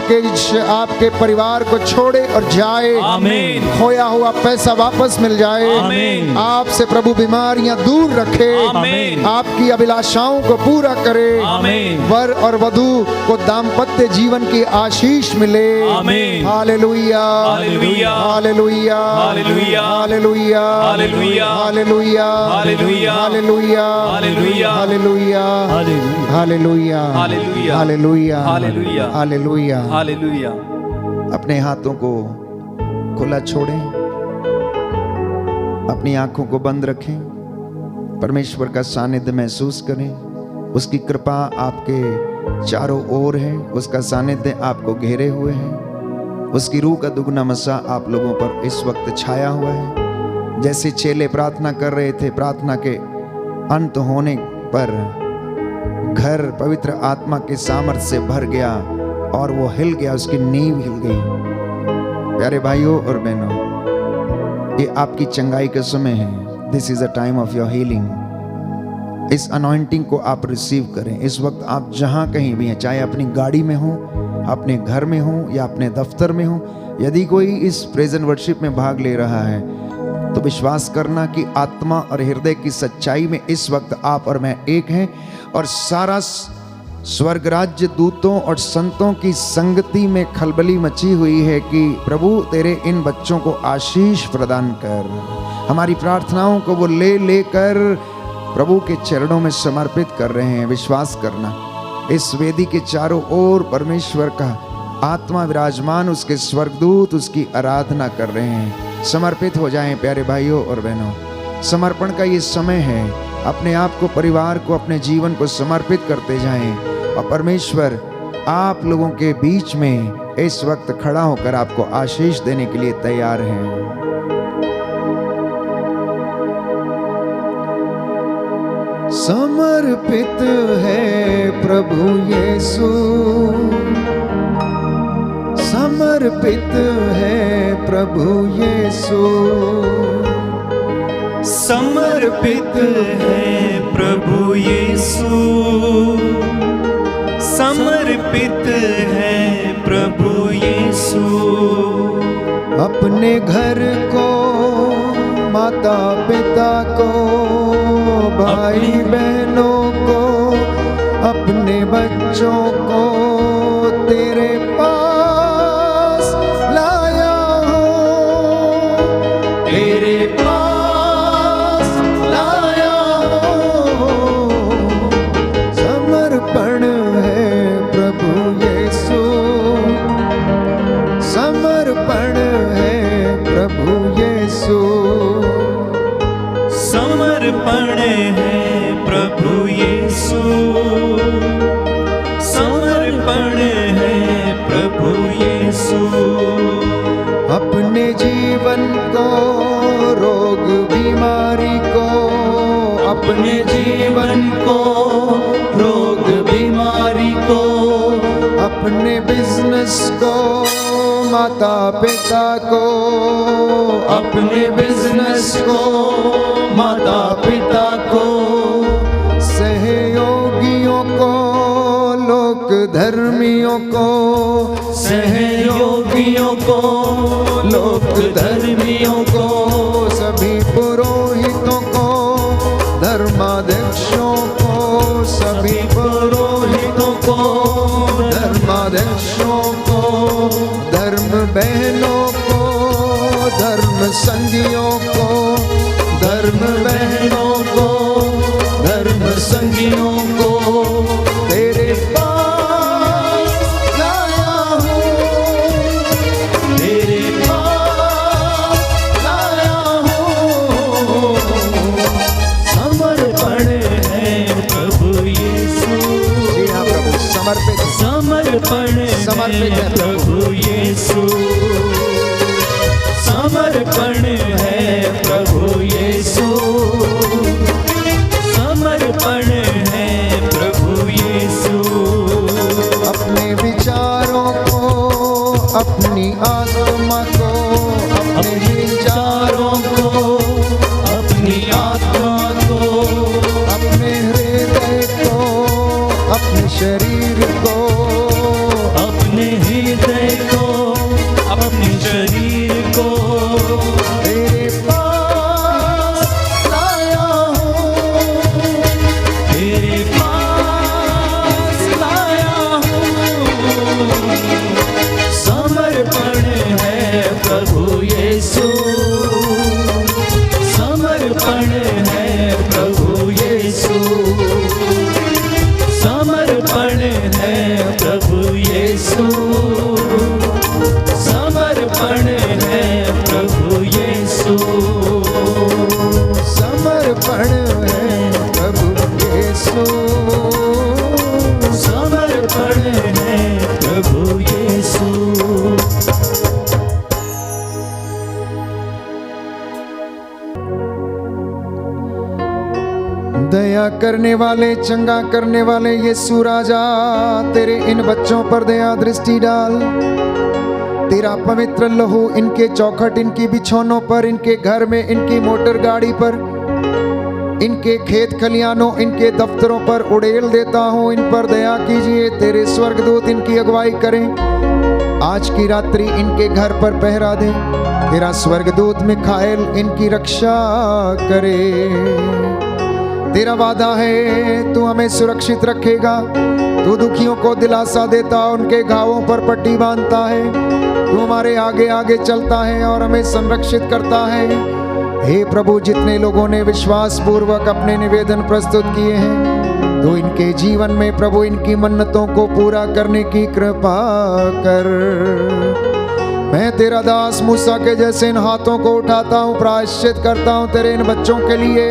आपके परिवार को छोड़े और जाए। आमीन। खोया हुआ पैसा वापस मिल जाए। आमीन। आपसे प्रभु बीमारियां दूर रखे। आमीन। आपकी अभिलाषाओं को पूरा करे। आमीन। वर और वधू को दाम्पत्य जीवन की आशीष मिले। आमीन। Hallelujah. Hallelujah. Hallelujah. Hallelujah. Hallelujah. Hallelujah. Hallelujah. Hallelujah. Hallelujah. Hallelujah. Hallelujah. Hallelujah. Hallelujah. Hallelujah. Hallelujah. Hallelujah. Hallelujah. अपने हाथों को खुला छोड़ें। अपनी आंखों को बंद रखें। परमेश्वर का सानिध्य महसूस करें। उसकी कृपा आपके चारों ओर है। उसका सानिध्य आपको घेरे हुए है। उसकी रूह का दुगना मसा आप लोगों पर इस वक्त छाया हुआ है। जैसे चेले प्रार्थना कर रहे थे, प्रार्थना के अंत होने पर घर पवित्र आत्मा के सामर्थ्य से भर गया और वो हिल गया, उसकी नींव हिल गई। प्यारे भाइयों और बहनों, ये आपकी चंगाई का समय है। This is a time of your healing. इस अनॉइंटिंग को आप रिसीव करें। इस वक्त आप जहां कहीं भी हैं, चाहे अपनी गाड़ी में हो, अपने घर में हो या अपने दफ्तर में हो, यदि कोई इस प्रेजेंट वर्शिप में भाग ले रहा है तो विश्वास करना कि आत्मा और हृदय की सच्चाई में इस वक्त आप और मैं एक हैं और सारा स्वर्ग राज्य दूतों और संतों की संगति में खलबली मची हुई है कि प्रभु तेरे इन बच्चों को आशीष प्रदान कर। हमारी प्रार्थनाओं को वो ले लेकर प्रभु के चरणों में समर्पित कर रहे हैं। विश्वास करना, इस वेदी के चारों ओर परमेश्वर का आत्मा विराजमान, उसके स्वर्गदूत उसकी आराधना कर रहे हैं। समर्पित हो जाएं प्यारे भाइयों और बहनों। समर्पण का ये समय है। अपने आप को, परिवार को, अपने जीवन को समर्पित करते जाएं और परमेश्वर आप लोगों के बीच में इस वक्त खड़ा होकर आपको आशीष देने के लिए तैयार है। समर्पित है प्रभु यीशु, समर्पित है प्रभु यीशु, समर्पित है प्रभु यीशु, समर्पित है प्रभु यीशु। अपने घर को, माता पिता को, भाई बहनों को, अपने बच्चों को तेरे पास लाया हूँ, तेरे पास लाया हूँ। समर्पण है प्रभु यीशु, समर्पण है प्रभु यीशु, समर्पण है प्रभु यीशु। अपने जीवन को रोग बीमारी को, अपने जीवन को रोग बीमारी को, अपने बिजनेस को, माता पिता को, अपने बिजनेस को, माता पिता को, सहयोगियों को, लोक धर्मियों को, सहयोगियों को, लोक धर्मियों को, सभी पुरोहितों को, धर्माध्यक्षों को, सभी पुरोहितों को, धर्माध्यक्षों को, धर्म बहनों को, धर्म संगियों को, धर्म बहनों को, धर्म संगियों को, तेरे पास लाया हूँ, तेरे पास लाया हूँ। समर्पण है प्रभु यीशु। जी हाँ प्रभु, समर्पित है। समर्पण समर्पित है है प्रभु यीशु। समर्पण है प्रभु यीशु। समर्पण है प्रभु यीशु। अपने विचारों को, अपनी आत्मा को, अपने विचारों को, अपनी आत्मा को, अपने हृदय को, अपने शरीर को, अपने हृदय को, अपने शरीर को तेरे पास लाया हूँ, तेरे पास लाया हूँ। समर्पण है प्रभु यीशु। समर्पण है प्रभु यीशु। समर्पण है प्रभु यीशु। समर्पण है प्रभु यीशु। समर्पण है प्रभु यीशु। समर्पण है प्रभु यीशु। दया करने वाले, चंगा करने वाले यीशु राजा, तेरे इन बच्चों पर दया दृष्टि डाल। तेरा पवित्र लहू इनके चौखट, इनकी बिछौनों पर, इनके घर में, इनकी मोटर गाड़ी पर, इनके खेत खलियानों, इनके दफ्तरों पर उड़ेल देता हूँ। इन पर दया कीजिए। तेरे स्वर्गदूत इनकी अगुवाई करें। आज की रात्रि इनके घर पर पहरा दे। तेरा स्वर्गदूत मिखाएल इनकी रक्षा करे। तेरा वादा है तू हमें सुरक्षित रखेगा। तू दुखियों को दिलासा देता, उनके घावों पर पट्टी बांधता है। तू हमारे आगे आगे चलता है और हमें संरक्षित करता है। हे प्रभु, जितने लोगों ने विश्वास पूर्वक अपने निवेदन प्रस्तुत किए हैं, तो इनके जीवन में प्रभु इनकी मन्नतों को पूरा करने की कृपा कर। मैं तेरा दास मूसा के जैसे इन हाथों को उठाता हूँ, प्रायश्चित करता हूँ तेरे इन बच्चों के लिए।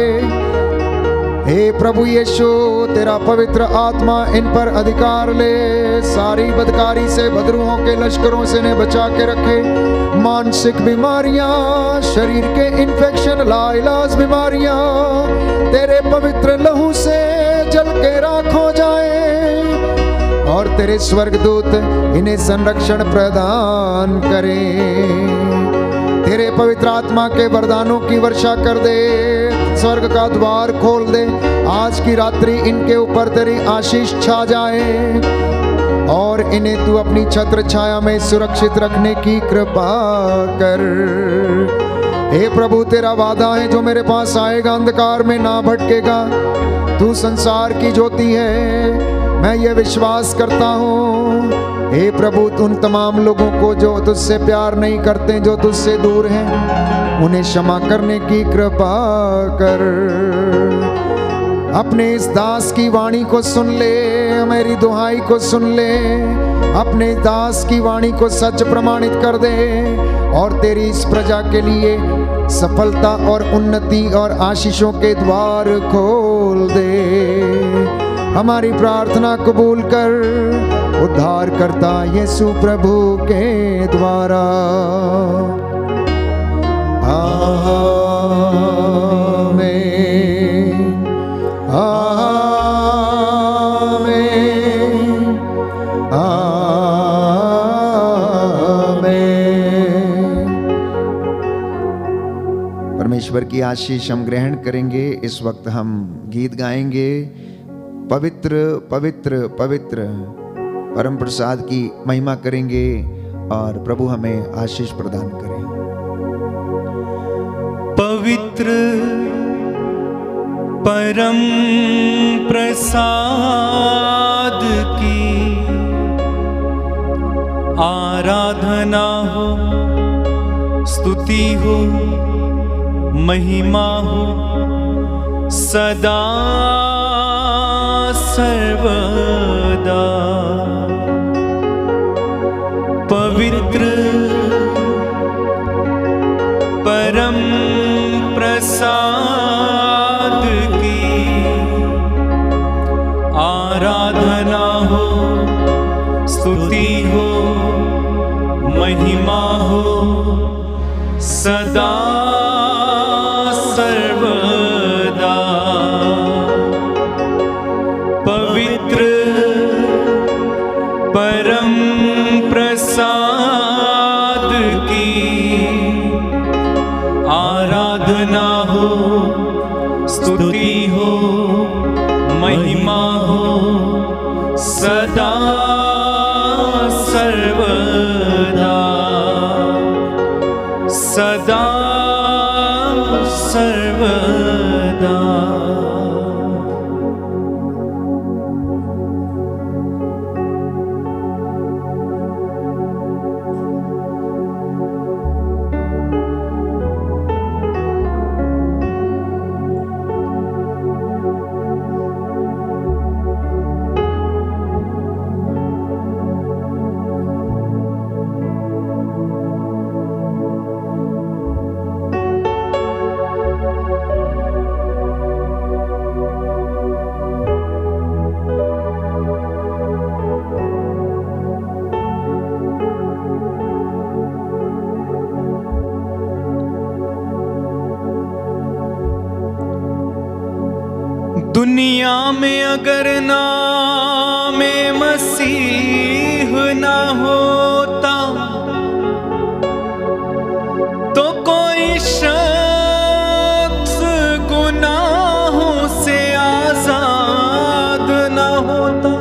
हे प्रभु यीशु, तेरा पवित्र आत्मा इन पर अधिकार ले। सारी बदकारी से, बदरूहों के लश्करों से इन्हें बचा के रखे। मानसिक बीमारियां, शरीर के इन्फेक्शन, लाइलाज बीमारियां तेरे पवित्र लहू से जल के राख हो जाए और तेरे स्वर्गदूत इन्हें संरक्षण प्रदान करें। तेरे पवित्र आत्मा के वरदानों की वर्षा कर दे। स्वर्ग का द्वार खोल दे। आज की रात्रि इनके ऊपर तेरी आशीष छा जाए और इन्हें तू अपनी छत्र छाया में सुरक्षित रखने की कृपा कर। हे प्रभु, तेरा वादा है जो मेरे पास आएगा अंधकार में ना भटकेगा। तू संसार की ज्योति है, मैं ये विश्वास करता हूँ। हे प्रभु, उन तमाम लोगों को जो तुझसे प्यार नहीं करते, जो तुझसे दूर हैं, उन्हें क्षमा करने की कृपा कर। अपने इस दास की वाणी को सुन ले, मेरी दुहाई को सुन ले। अपने दास की वाणी को सच प्रमाणित कर दे और तेरी इस प्रजा के लिए सफलता और उन्नति और आशीषों के द्वार खोल दे। हमारी प्रार्थना कबूल कर। उद्धारकर्ता यीशु प्रभु के द्वारा। आमीन, आमीन, आमीन। परमेश्वर की आशीष हम ग्रहण करेंगे। इस वक्त हम गीत गाएंगे, पवित्र पवित्र पवित्र। परम प्रसाद की महिमा करेंगे और प्रभु हमें आशीष प्रदान करें। पवित्र परम प्रसाद की आराधना हो, स्तुति हो, महिमा हो सदा सर्वदा। पवित्र परम प्रसाद की आराधना हो, स्तुति हो, महिमा हो सदा सर्वदा। पवित्र परम प्रसाद की आराधना हो, स्तुति हो, महिमा हो सदा सर्वदा, सदा सर्वदा। दुनिया में अगर नाम मसीह ना होता तो कोई शख्स गुनाहों से आजाद ना होता।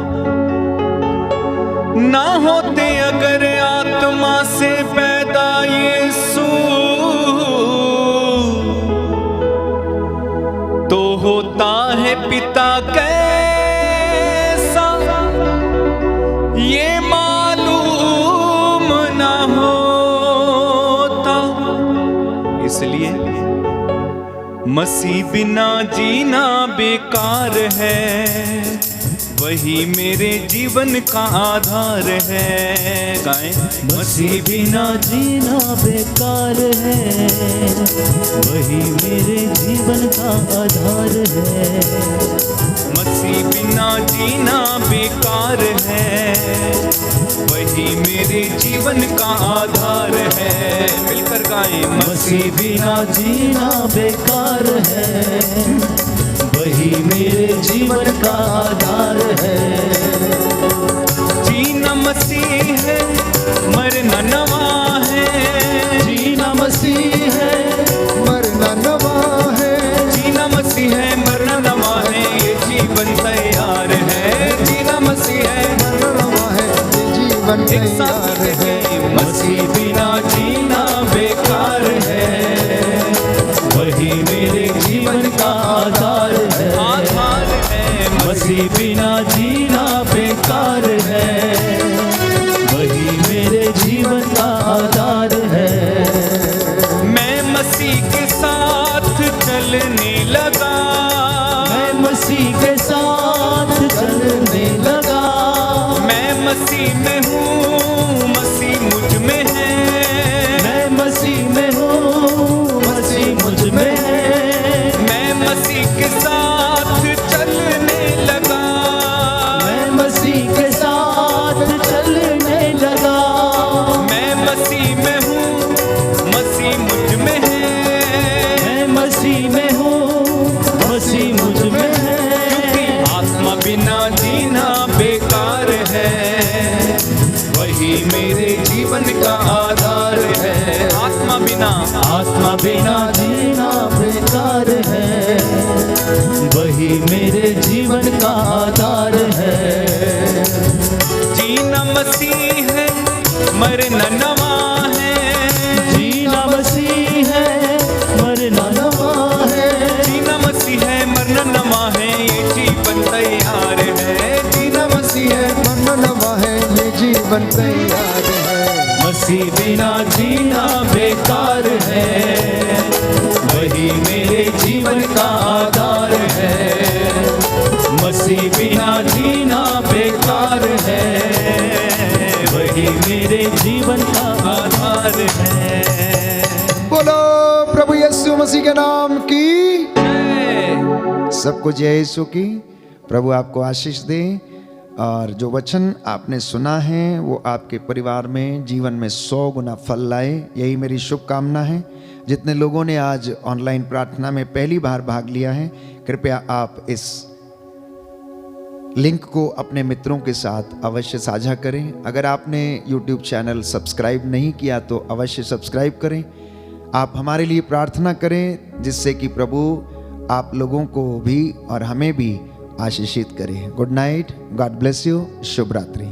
ना होते अगर आत्मा से पैदा यीशु तो होता है पिता कैसा ये मालूम ना होता। इसलिए मसीह बिना जीना बेकार है, वही मेरे जीवन का आधार है। गाएं, मसीह बिना जीना बेकार है, वही मेरे जीवन का आधार है। मसीह बिना जीना बेकार है, वही मेरे जीवन का आधार है। मिलकर गाएं, मसीह बिना जीना बेकार है, वही मेरे जीवन का आधार है। जीना मसीह है, मरना नवा है। जीना मसीह है, मरना नवा है। जीना मसीह है, मरना नवा है, ये जीवन तैयार है। जीना मसीह है, मरना नवा है, ये जीवन एक साथ तैयार है। मसीह बिना जीना बेकार है, वही मेरे जीवन का आधार है। आधार है। मसीह बिना जीना बेकार है, वही मेरे जीवन का आधार है। मैं मसीह के साथ चलने लगा, मैं मसीह के साथ चलने लगा। मैं मसीह में हूँ, मसीह मुझ में है। मेरे जीवन का आधार है। आत्मा बिना जीना बेकार है, वही मेरे जीवन का आधार है। जीना मसीह है, मरना नवा है। जीना मसीह है, मरना नवा है। जीना मसीह है, मरना नवा है, ये जीवन तैयार है। जीना मसीह है, मरना नवा है, ये जीवन तैयार है। मसीह बिना जीना बेकार है, वही मेरे जीवन का आधार है। मसीह बिना जीना बेकार है, वही मेरे जीवन का आधार है। बोलो प्रभु यीशु मसीह के नाम की जय। सबको जय यीशु की। प्रभु आपको आशीष दे और जो वचन आपने सुना है वो आपके परिवार में जीवन में 100 गुना फल लाए, यही मेरी शुभकामना है। जितने लोगों ने आज ऑनलाइन प्रार्थना में पहली बार भाग लिया है, कृपया आप इस लिंक को अपने मित्रों के साथ अवश्य साझा करें। अगर आपने YouTube चैनल सब्सक्राइब नहीं किया तो अवश्य सब्सक्राइब करें। आप हमारे लिए प्रार्थना करें जिससे कि प्रभु आप लोगों को भी और हमें भी आशीषित करें। Good night, God bless you, शुभ रात्रि।